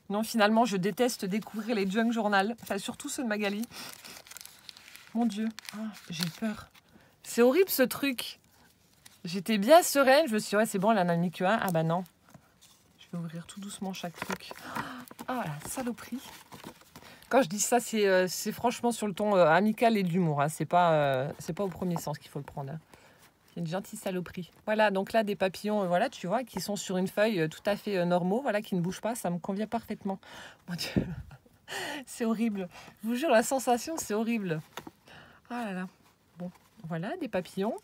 Non, finalement, je déteste découvrir les junk journal. Enfin, surtout ceux de Magali. Mon Dieu, j'ai peur. C'est horrible ce truc. J'étais bien sereine. Je me suis dit, ouais, c'est bon, elle en a mis que un. Ah bah non. Je vais ouvrir tout doucement chaque truc. Ah, la saloperie. Quand je dis ça, c'est franchement sur le ton amical et d'humour. Hein. C'est pas au premier sens qu'il faut le prendre. Hein. C'est une gentille saloperie. Voilà, donc là, des papillons, voilà, tu vois, qui sont sur une feuille tout à fait normaux, voilà, qui ne bougent pas. Ça me convient parfaitement. Mon Dieu, c'est horrible. Je vous jure, la sensation, c'est horrible. Ah là là. Bon, voilà, des papillons.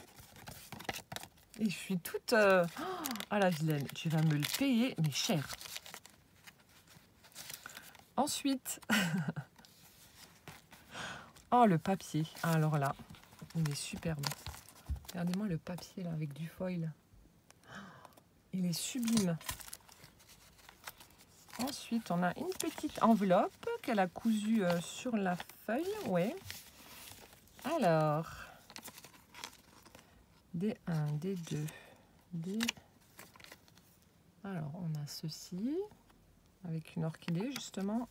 Et je suis toute... Ah la vilaine, tu vas me le payer, mais cher. Ensuite... Oh, le papier. Ah, alors là, il est superbe. Regardez-moi le papier là, avec du foil. Il est sublime. Ensuite, on a une petite enveloppe qu'elle a cousue sur la feuille. Ouais. Alors, D1, D2, D... Alors, on a ceci, avec une orchidée, justement.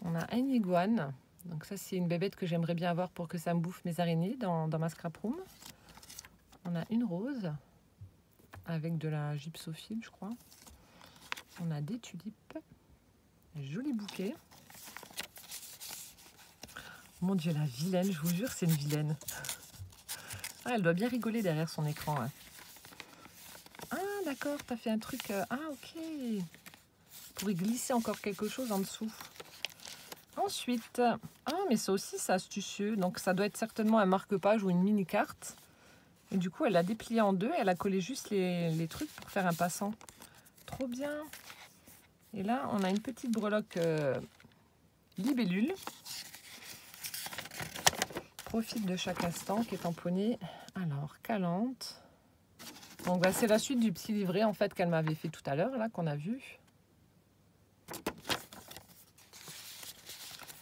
On a un iguane. Donc ça, c'est une bébête que j'aimerais bien avoir pour que ça me bouffe mes araignées dans ma scrap room. On a une rose, avec de la gypsophile, je crois. On a des tulipes. Un joli bouquet. Mon Dieu, la vilaine, je vous jure, c'est une vilaine. Ah, elle doit bien rigoler derrière son écran. Hein. Ah, d'accord, t'as fait un truc... Ah, ok. pour y glisser encore quelque chose en dessous. Ensuite, ah mais ça aussi c'est astucieux, donc ça doit être certainement un marque-page ou une mini-carte. Et du coup elle l'a déplié en deux, elle a collé juste les trucs pour faire un passant. Trop bien. Et là on a une petite breloque libellule. Profite de chaque instant qui est tamponnée. Alors, calante. Donc bah, c'est la suite du petit livret en fait qu'elle m'avait fait tout à l'heure, là, qu'on a vu.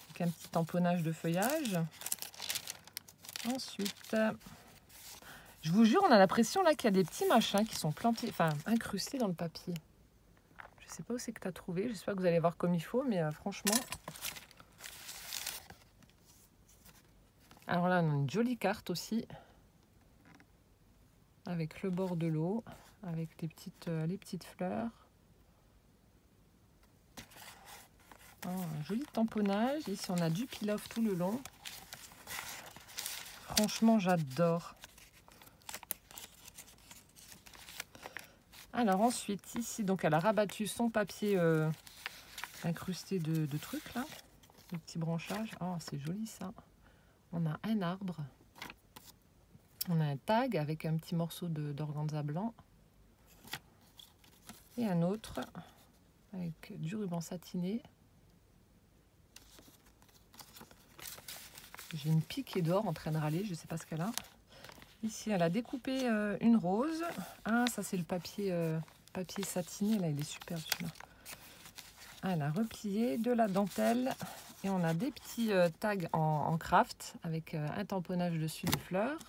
Avec un petit tamponnage de feuillage. Ensuite, je vous jure, on a l'impression là qu'il y a des petits machins qui sont plantés, enfin incrustés dans le papier. Je sais pas où c'est que tu as trouvé, j'espère que vous allez voir comme il faut, mais franchement. Alors là, on a une jolie carte aussi. Avec le bord de l'eau, avec les petites fleurs. Oh, un joli tamponnage. Ici, on a du peel-off tout le long. Franchement, j'adore. Alors ensuite, ici, donc elle a rabattu son papier incrusté de trucs, là. Des petits branchages. Oh, c'est joli, ça. On a un arbre. On a un tag avec un petit morceau d'organza blanc. Et un autre avec du ruban satiné. J'ai une piquée d'or en train de râler, je ne sais pas ce qu'elle a. Ici, elle a découpé une rose. Ah, ça c'est le papier satiné, là, il est super celui-là. Elle a replié de la dentelle. Et on a des petits tags en craft avec un tamponnage dessus de fleurs.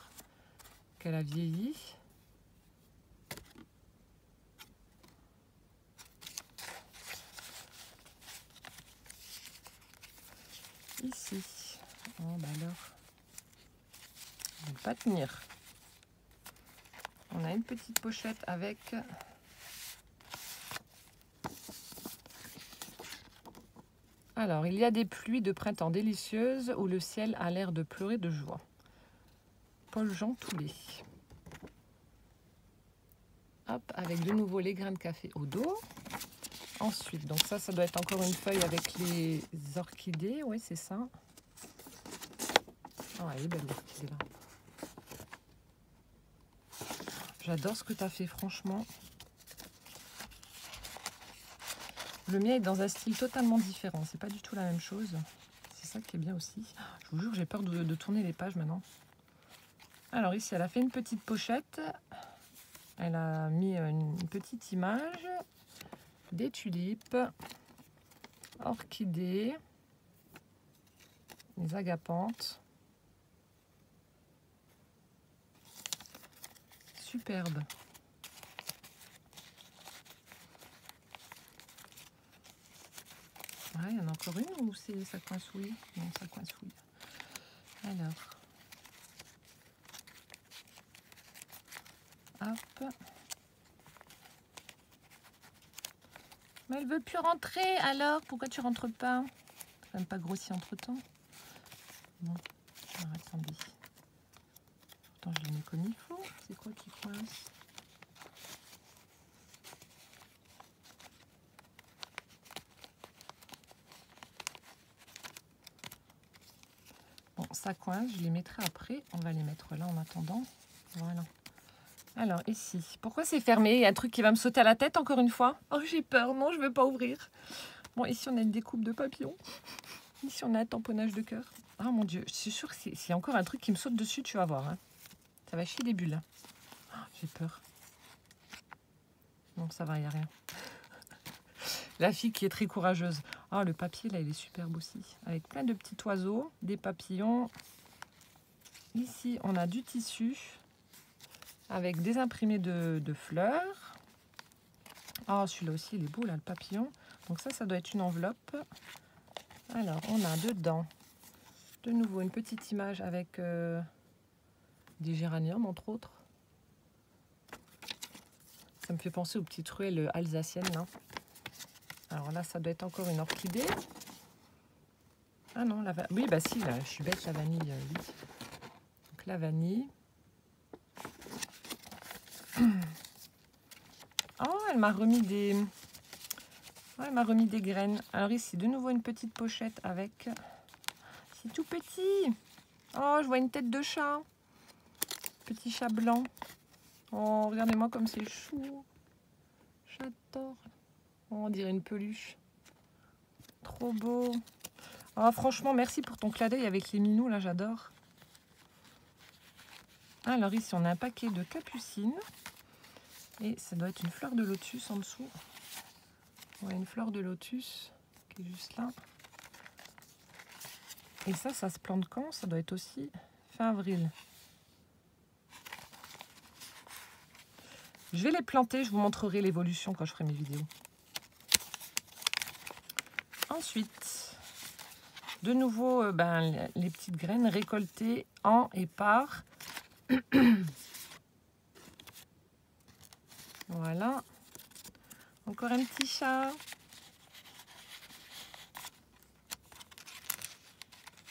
Qu'elle a vieilli. Ici. Oh bah alors. Elle ne va pas tenir. On a une petite pochette avec alors, il y a des pluies de printemps délicieuses où le ciel a l'air de pleurer de joie. Paul-Jean Toulet. Hop, avec de nouveau les grains de café au dos. Ensuite, donc ça doit être encore une feuille avec les orchidées. Oui, c'est ça. Oh, elle est belle l'orchidée là. J'adore ce que tu as fait, franchement. Le mien est dans un style totalement différent. C'est pas du tout la même chose. C'est ça qui est bien aussi. Je vous jure, j'ai peur de tourner les pages maintenant. Alors ici, elle a fait une petite pochette. Elle a mis une petite image, des tulipes, orchidées, les agapantes. Superbe. Ouais, il y en a encore une ou ça coincouille? Non, ça coincouille. Alors. Hop. Mais elle veut plus rentrer, alors pourquoi tu rentres pas? T'as quand même pas grossi entre temps. Bon, alors attendez. Pourtant je l'ai mis comme il faut. C'est quoi qui coince? Bon, ça coince, je les mettrai après. On va les mettre là en attendant. Voilà. Alors ici, pourquoi c'est fermé? Il y a un truc qui va me sauter à la tête encore une fois. Oh, j'ai peur, non, je ne veux pas ouvrir. Bon, ici on a une découpe de papillon. Ici on a un tamponnage de cœur. Oh mon dieu, je suis sûre que s'il y a encore un truc qui me saute dessus, tu vas voir. Hein. Ça va chier des bulles. Oh, j'ai peur. Non, ça va, il n'y a rien. La fille qui est très courageuse. Oh, le papier là, il est superbe aussi. Avec plein de petits oiseaux, des papillons. Ici, on a du tissu. Avec des imprimés de fleurs. Oh, celui-là aussi, il est beau, là, le papillon. Donc ça doit être une enveloppe. Alors, on a dedans, de nouveau, une petite image avec des géraniums, entre autres. Ça me fait penser aux petites ruelles alsaciennes, là. Alors là, ça doit être encore une orchidée. Ah non, oui, bah si, là, je suis bête, la vanille, oui. Donc la vanille. Oh, elle m'a remis des Ouais, elle m'a remis des graines. Alors ici, de nouveau une petite pochette avec... C'est tout petit. Oh, je vois une tête de chat. Petit chat blanc. Oh, regardez-moi comme c'est chou. J'adore. Oh, on dirait une peluche. Trop beau. Oh, franchement, merci pour ton clin d'œil avec les minous, là, j'adore. Alors ici, on a un paquet de capucines. Et ça doit être une fleur de lotus en dessous. Ouais, une fleur de lotus qui est juste là. Et ça se plante quand? Ça doit être aussi fin avril. Je vais les planter, je vous montrerai l'évolution quand je ferai mes vidéos. Ensuite, de nouveau, les petites graines récoltées en et par. Voilà. Encore un petit chat.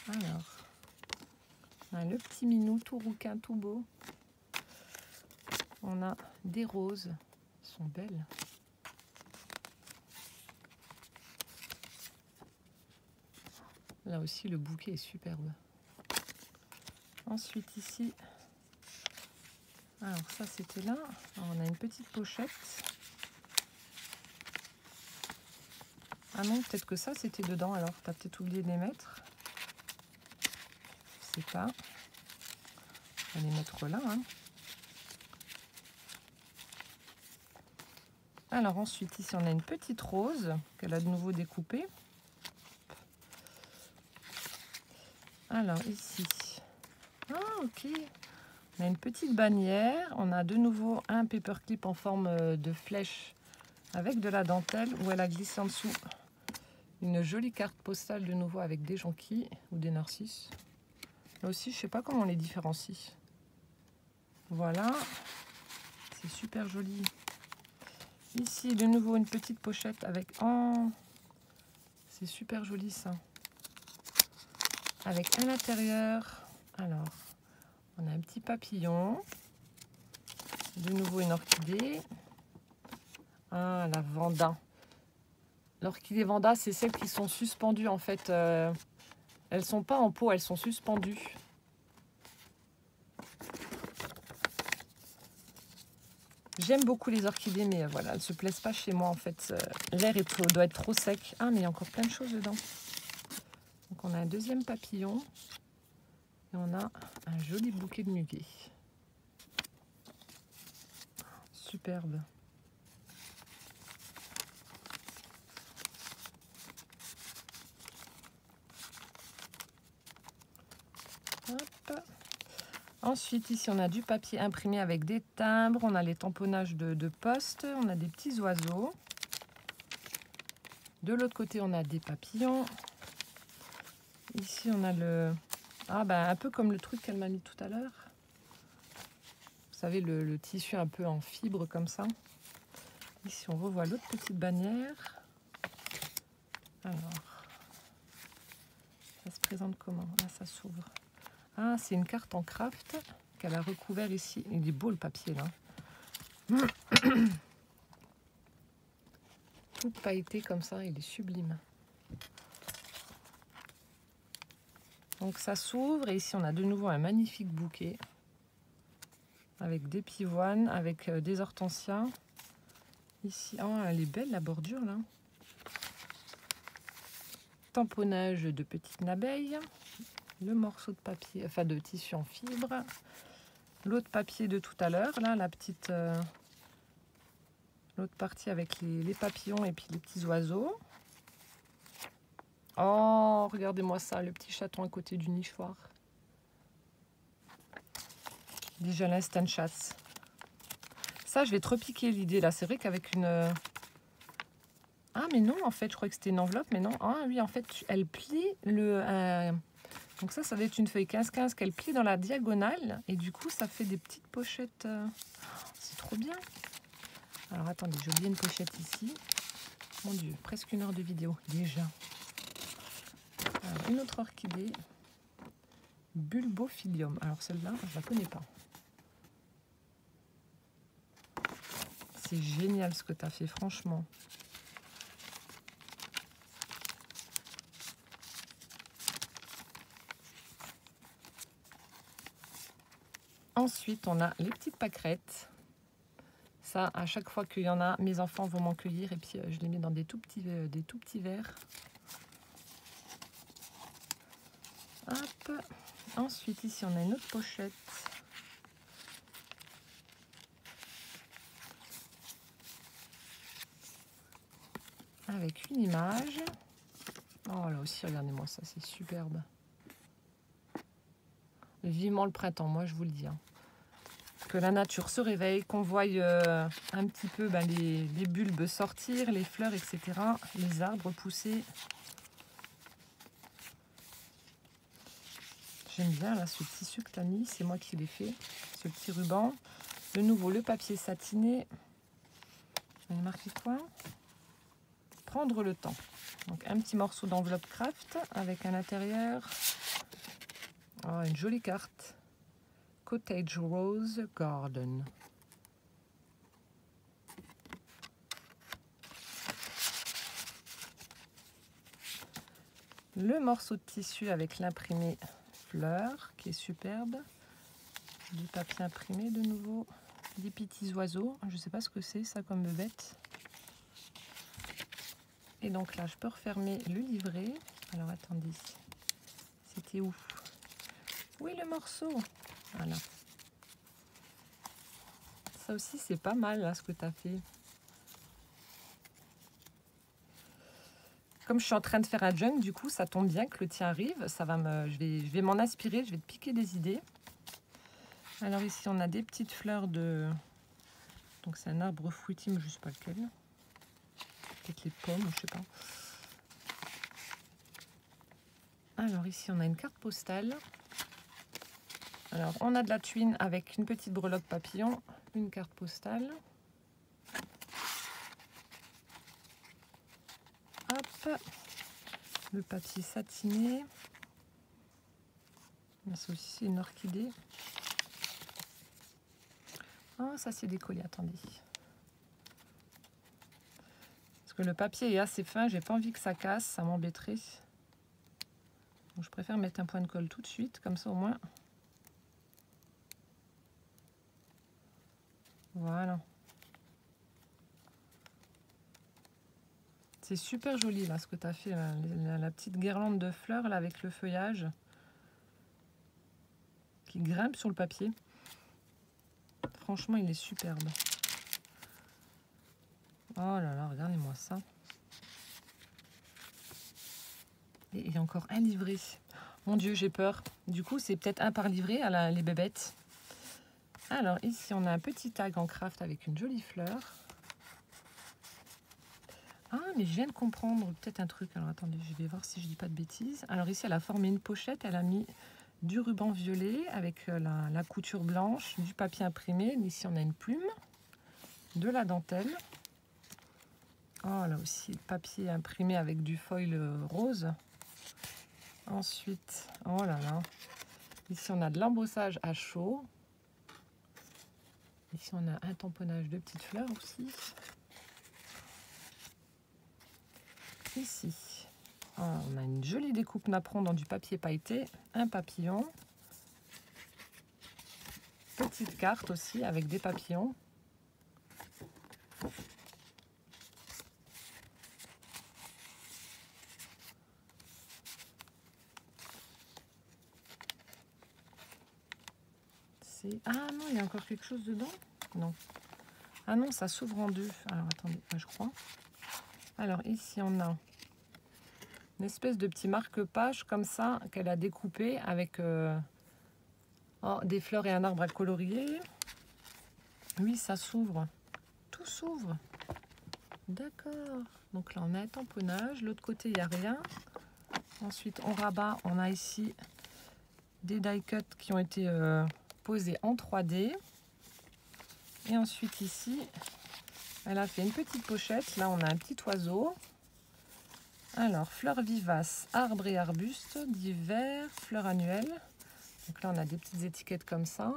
Alors, on a le petit minou tout rouquin, tout beau. On a des roses. Elles sont belles. Là aussi, le bouquet est superbe. Ensuite, ici, alors ça, c'était là. Alors, on a une petite pochette. Ah non, peut-être que ça, c'était dedans. Alors, tu as peut-être oublié de les mettre. Je sais pas. On va les mettre là. Hein. Alors, ensuite, ici, on a une petite rose qu'elle a de nouveau découpée. Alors, ici. Ah, ok. On a une petite bannière. On a de nouveau un paperclip en forme de flèche avec de la dentelle où elle a glissé en dessous une jolie carte postale de nouveau avec des jonquilles ou des narcisses. Là aussi, je sais pas comment on les différencie. Voilà. C'est super joli. Ici, de nouveau, une petite pochette avec... Oh, c'est super joli ça. Avec à l'intérieur... Alors, on a un petit papillon. De nouveau, une orchidée. Ah, la Vanda. L'orchidée Vanda, c'est celles qui sont suspendues en fait. Elles sont pas en pot, elles sont suspendues. J'aime beaucoup les orchidées, mais voilà, elles ne se plaisent pas chez moi en fait. L'air doit être trop sec. Ah, mais il y a encore plein de choses dedans. Donc on a un deuxième papillon. Et on a un joli bouquet de muguet. Superbe. Hop. Ensuite, ici, on a du papier imprimé avec des timbres. On a les tamponnages de poste. On a des petits oiseaux. De l'autre côté, on a des papillons. Ici, on a le... Ah, ben, un peu comme le truc qu'elle m'a mis tout à l'heure. Vous savez, le tissu un peu en fibre comme ça. Ici, on revoit l'autre petite bannière. Alors, ça se présente comment? Là, ça s'ouvre. Ah, c'est une carte en craft qu'elle a recouvert ici. Il est beau le papier, là. Tout pailleté comme ça, il est sublime. Donc ça s'ouvre et ici on a de nouveau un magnifique bouquet avec des pivoines, avec des hortensias. Ici, oh, elle est belle la bordure là. Tamponnage de petites abeilles. Le morceau de papier, enfin de tissu en fibre. L'autre papier de tout à l'heure, là, la petite... l'autre partie avec les papillons et puis les petits oiseaux. Oh, regardez-moi ça, le petit chaton à côté du nichoir. Déjà l'instant chasse. Ça, je vais te repiquer l'idée là. C'est vrai qu'avec une... Ah, mais non, en fait, je crois que c'était une enveloppe, mais non. Ah oui, en fait, elle plie le... Donc ça doit être une feuille 15-15 qu'elle plie dans la diagonale. Et du coup, ça fait des petites pochettes. C'est trop bien. Alors, attendez, j'ai oublié une pochette ici. Mon Dieu, presque 1 heure de vidéo, déjà. Alors, une autre orchidée. Bulbophilium. Alors, celle-là, je la connais pas. C'est génial ce que tu as fait, franchement. Ensuite, on a les petites pâquerettes. Ça, à chaque fois qu'il y en a, mes enfants vont m'en cueillir et puis je les mets dans des tout petits verres. Hop. Ensuite, ici, on a une autre pochette. Avec une image. Oh là aussi, regardez-moi ça, c'est superbe. Vivement le printemps, moi je vous le dis. Hein. Que la nature se réveille, qu'on voie un petit peu les bulbes sortir, les fleurs, etc. Les arbres pousser. J'aime bien là ce tissu que tu as mis, c'est moi qui l'ai fait. Ce petit ruban. De nouveau le papier satiné. Il est marqué quoi? Prendre le temps. Donc un petit morceau d'enveloppe craft avec à l'intérieur une jolie carte. Cottage Rose Garden. Le morceau de tissu avec l'imprimé fleur qui est superbe. Du papier imprimé de nouveau. Des petits oiseaux. Je ne sais pas ce que c'est ça comme bête. Et donc là, je peux refermer le livret. Alors attendez, c'était où? Oui, le morceau. Voilà. Ça aussi, c'est pas mal là, ce que tu as fait. Comme je suis en train de faire un junk, du coup, ça tombe bien que le tien arrive. Ça va je vais m'en inspirer, je vais te piquer des idées. Alors ici, on a des petites fleurs de... Donc c'est un arbre fruitier, mais je ne sais pas lequel. Peut-être les pommes, je sais pas. Alors ici, on a une carte postale. Alors, on a de la tuile avec une petite breloque papillon, une carte postale. Hop, le papier satiné. Ça aussi, c'est une orchidée. Ah, ça c'est décollé, attendez. Parce que le papier est assez fin, j'ai pas envie que ça casse, ça m'embêterait. Donc je préfère mettre un point de colle tout de suite, comme ça au moins. Voilà. C'est super joli là ce que tu as fait, la petite guirlande de fleurs là avec le feuillage qui grimpe sur le papier. Franchement, il est superbe. Oh là là, regardez-moi ça. Et il y a encore un livret. Mon Dieu, j'ai peur. Du coup, c'est peut-être un par livret à les bébêtes. Alors, ici, on a un petit tag en craft avec une jolie fleur. Ah, mais je viens de comprendre peut-être un truc. Alors, attendez, je vais voir si je dis pas de bêtises. Alors, ici, elle a formé une pochette. Elle a mis du ruban violet avec la couture blanche, du papier imprimé. Ici, on a une plume, de la dentelle. Oh, là aussi, le papier imprimé avec du foil rose. Ensuite, oh là là. Ici, on a de l'embossage à chaud. Ici, on a un tamponnage de petites fleurs aussi. Ici, on a une jolie découpe napperon dans du papier pailleté, un papillon. Petite carte aussi avec des papillons. Ah non, il y a encore quelque chose dedans? Non. Ah non, ça s'ouvre en deux. Alors attendez, je crois. Alors ici, on a une espèce de petit marque-page comme ça qu'elle a découpé avec des fleurs et un arbre à colorier. Oui, ça s'ouvre. Tout s'ouvre. D'accord. Donc là, on a un tamponnage. L'autre côté, il n'y a rien. Ensuite, on rabat. On a ici des die cuts qui ont été posés en 3D. Et ensuite, ici, elle a fait une petite pochette. Là, on a un petit oiseau. Alors, fleurs vivaces, arbres et arbustes d'hiver, fleurs annuelles. Donc là, on a des petites étiquettes comme ça.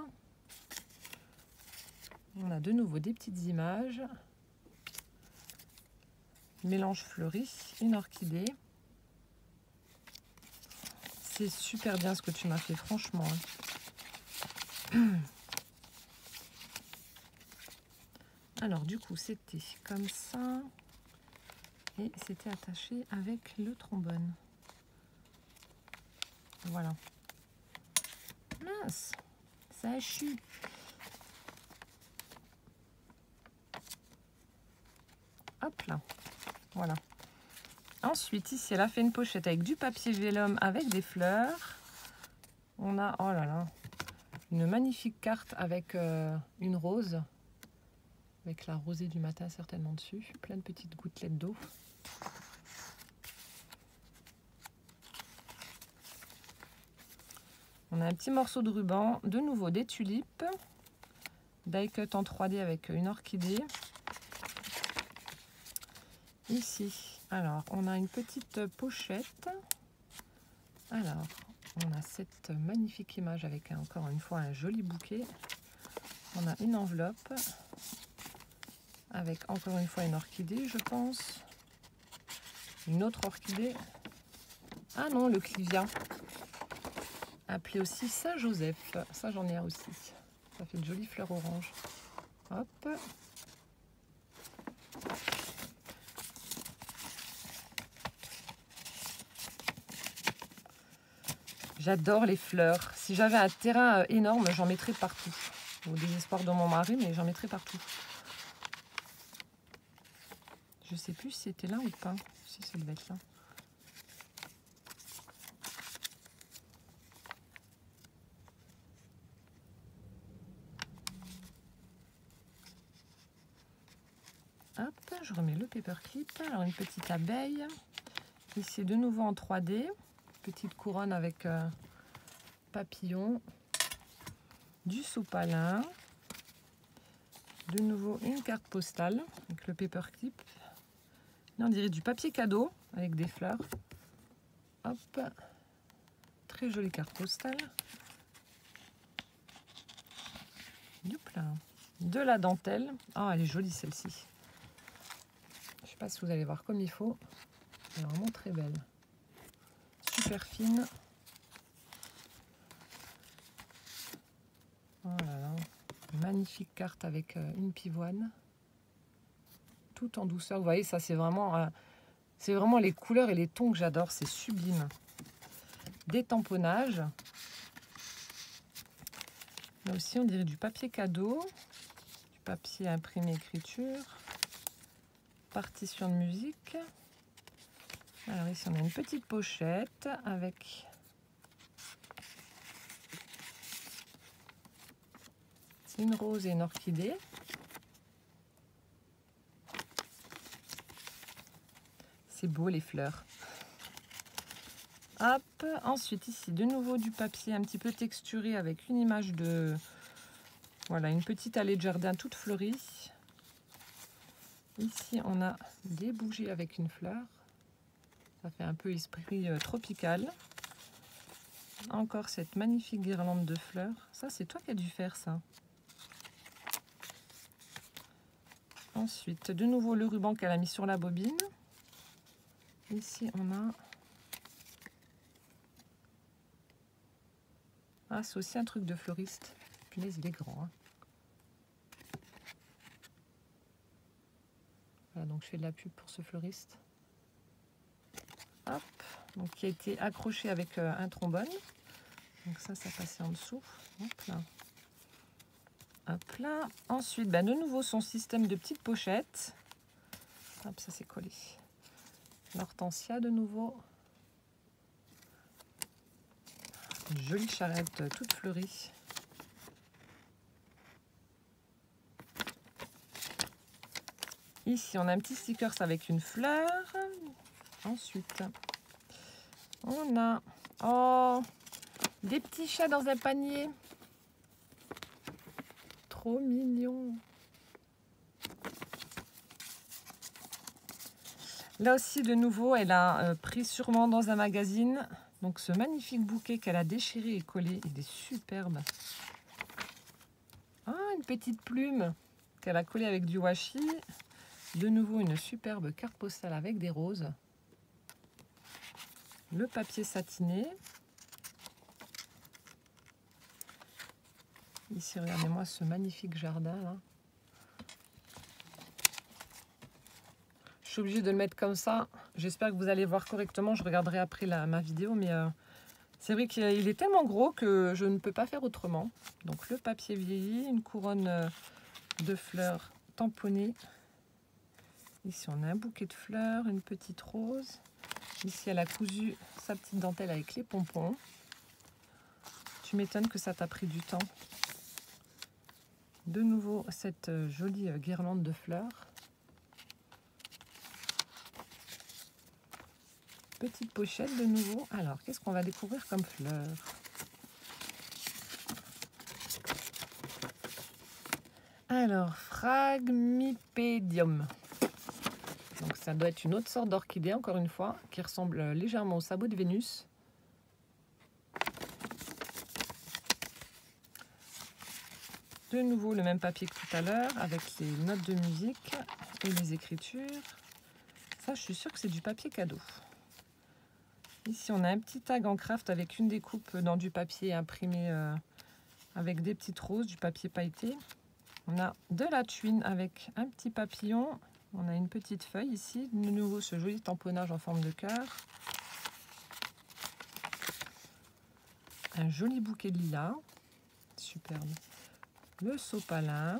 On a de nouveau des petites images. Mélange fleuri, une orchidée. C'est super bien ce que tu m'as fait, franchement. Alors du coup, c'était comme ça. Et c'était attaché avec le trombone. Voilà. Mince, ça a chu. Hop là, voilà. Ensuite, ici, elle a fait une pochette avec du papier vélum avec des fleurs. On a, oh là là, une magnifique carte avec une rose. Avec la rosée du matin certainement dessus. Plein de petites gouttelettes d'eau. On a un petit morceau de ruban. De nouveau des tulipes. Die cut en 3D avec une orchidée. Ici, alors, on a une petite pochette. Alors, on a cette magnifique image avec encore une fois un joli bouquet. On a une enveloppe avec encore une fois une orchidée, je pense. Une autre orchidée. Ah non, le clivia. Appelé aussi Saint-Joseph. Ça, j'en ai un aussi. Ça fait de jolies fleurs oranges. Hop. J'adore les fleurs. Si j'avais un terrain énorme, j'en mettrais partout. Au désespoir de mon mari, mais j'en mettrais partout. Je sais plus si c'était là ou pas. Si, ça devait être là. Hop, je remets le paperclip. Alors, une petite abeille. Ici, de nouveau en 3D. Petite couronne avec papillon. Du sopalin. De nouveau, une carte postale avec le paperclip. Là, on dirait du papier cadeau avec des fleurs. Hop. Très jolie carte postale. Hop là. De la dentelle. Ah, elle est jolie celle-ci. Je ne sais pas si vous allez voir comme il faut. Elle est vraiment très belle. Super fine. Oh là là. Magnifique carte avec une pivoine. Tout en douceur. Vous voyez, ça c'est vraiment les couleurs et les tons que j'adore. C'est sublime. Des tamponnages. Là aussi, on dirait du papier cadeau. Du papier imprimé écriture. Partition de musique. Alors ici, on a une petite pochette avec une rose et une orchidée. C'est beau les fleurs. Hop, ensuite ici de nouveau du papier un petit peu texturé avec une image de, voilà, une petite allée de jardin toute fleurie. Ici on a des bougies avec une fleur. Ça fait un peu esprit tropical. Encore cette magnifique guirlande de fleurs. Ça c'est toi qui as dû faire ça. Ensuite de nouveau le ruban qu'elle a mis sur la bobine. Ici on a... Ah, c'est aussi un truc de fleuriste. Punaise, il est grand. Hein. Voilà, donc je fais de la pub pour ce fleuriste. Hop, donc qui a été accroché avec un trombone. Donc ça passait en dessous. Hop là. Hop là. Ensuite, de nouveau son système de petites pochettes. Hop, ça c'est collé. L'hortensia de nouveau. Une jolie charrette toute fleurie. Ici, on a un petit sticker avec une fleur. Ensuite, on a des petits chats dans un panier. Trop mignon. Là aussi, de nouveau, elle a pris sûrement dans un magazine. Donc, ce magnifique bouquet qu'elle a déchiré et collé, il est superbe. Ah, une petite plume qu'elle a collée avec du washi. De nouveau, une superbe carte postale avec des roses. Le papier satiné. Ici, regardez-moi ce magnifique jardin là. suis obligée de le mettre comme ça. J'espère que vous allez voir correctement. Je regarderai après ma vidéo, mais c'est vrai qu'il est tellement gros que je ne peux pas faire autrement. Donc le papier vieilli, une couronne de fleurs tamponnées. Ici on a un bouquet de fleurs, une petite rose. Ici elle a cousu sa petite dentelle avec les pompons. Tu m'étonnes que ça t'a pris du temps. De nouveau cette jolie guirlande de fleurs. Petite pochette de nouveau. Alors, qu'est-ce qu'on va découvrir comme fleurs? Alors, Phragmipedium. Donc, ça doit être une autre sorte d'orchidée, encore une fois, qui ressemble légèrement au sabot de Vénus. De nouveau, le même papier que tout à l'heure, avec les notes de musique et les écritures. Ça, je suis sûre que c'est du papier cadeau. Ici, on a un petit tag en craft avec une découpe dans du papier imprimé avec des petites roses, du papier pailleté. On a de la tuile avec un petit papillon. On a une petite feuille ici. De nouveau, ce joli tamponnage en forme de cœur. Un joli bouquet de lilas. Superbe. Le sopalin.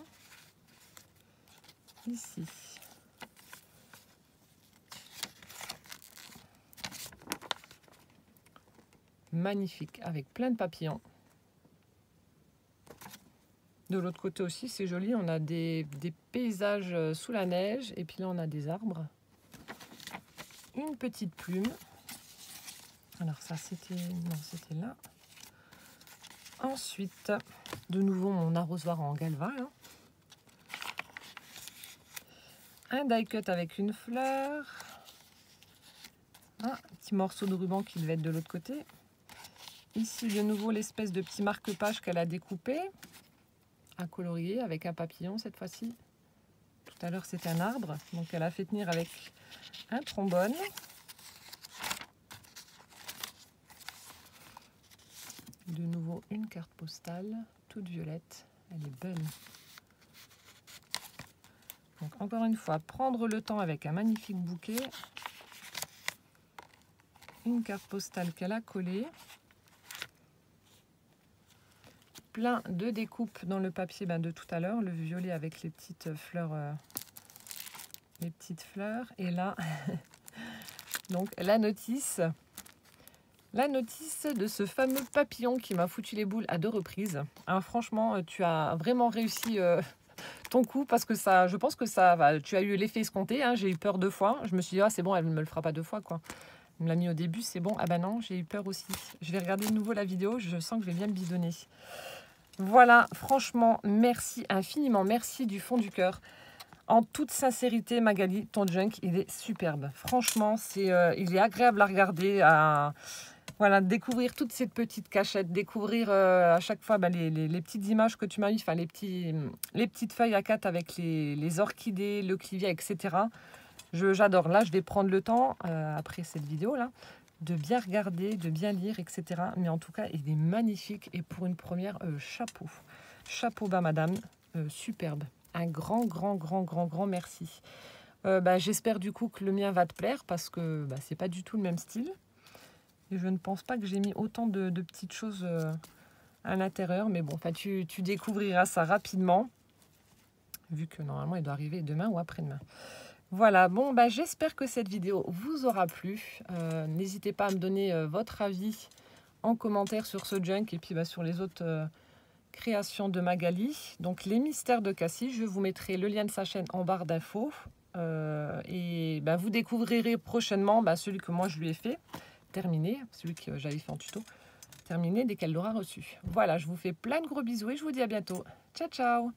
Ici. Magnifique, avec plein de papillons. De l'autre côté aussi, c'est joli. On a des paysages sous la neige. Et puis là, on a des arbres. Une petite plume. Alors ça, c'était... Non, c'était là. Ensuite, de nouveau, mon arrosoir en galva. Hein. Un die cut avec une fleur. Un petit morceau de ruban qui devait être de l'autre côté. Ici, de nouveau, l'espèce de petit marque-page qu'elle a découpé, à colorier avec un papillon cette fois-ci. Tout à l'heure, c'était un arbre. Donc, elle a fait tenir avec un trombone. De nouveau, une carte postale, toute violette. Elle est belle. Donc, encore une fois, prendre le temps avec un magnifique bouquet. Une carte postale qu'elle a collée. Plein de découpes dans le papier de tout à l'heure, le violet avec les petites fleurs, et là donc la notice de ce fameux papillon qui m'a foutu les boules à 2 reprises. Alors, franchement, tu as vraiment réussi ton coup, parce que ça, je pense que ça va, tu as eu l'effet escompté, hein. J'ai eu peur 2 fois, je me suis dit ah c'est bon, elle ne me le fera pas 2 fois quoi. Elle me l'a mis au début, c'est bon. Ah bah non, j'ai eu peur aussi. Je vais regarder de nouveau la vidéo, je sens que je vais bien me bidonner. Voilà, franchement, merci infiniment, merci du fond du cœur. En toute sincérité, Magali, ton junk, il est superbe. Franchement, il est agréable à regarder, voilà, découvrir toutes ces petites cachettes, découvrir à chaque fois les petites images que tu m'as mis, enfin les petites feuilles A4 avec les orchidées, le clivier, etc. J'adore. Là, je vais prendre le temps, après cette vidéo-là, de bien regarder, de bien lire, etc. Mais en tout cas, il est magnifique. Et pour une première, chapeau. Chapeau bas, madame. Superbe. Un grand merci. J'espère du coup que le mien va te plaire, parce que c'est pas du tout le même style. Et je ne pense pas que j'ai mis autant de petites choses à l'intérieur. Mais bon, tu découvriras ça rapidement, vu que normalement, il doit arriver demain ou après-demain. Voilà, bon, j'espère que cette vidéo vous aura plu. N'hésitez pas à me donner votre avis en commentaire sur ce junk et puis sur les autres créations de Magali. Donc, les mystères de Cassie, je vous mettrai le lien de sa chaîne en barre d'infos. Et vous découvrirez prochainement celui que moi je lui ai fait, terminé, celui que j'avais fait en tuto, terminé dès qu'elle l'aura reçu. Voilà, je vous fais plein de gros bisous et je vous dis à bientôt. Ciao, ciao!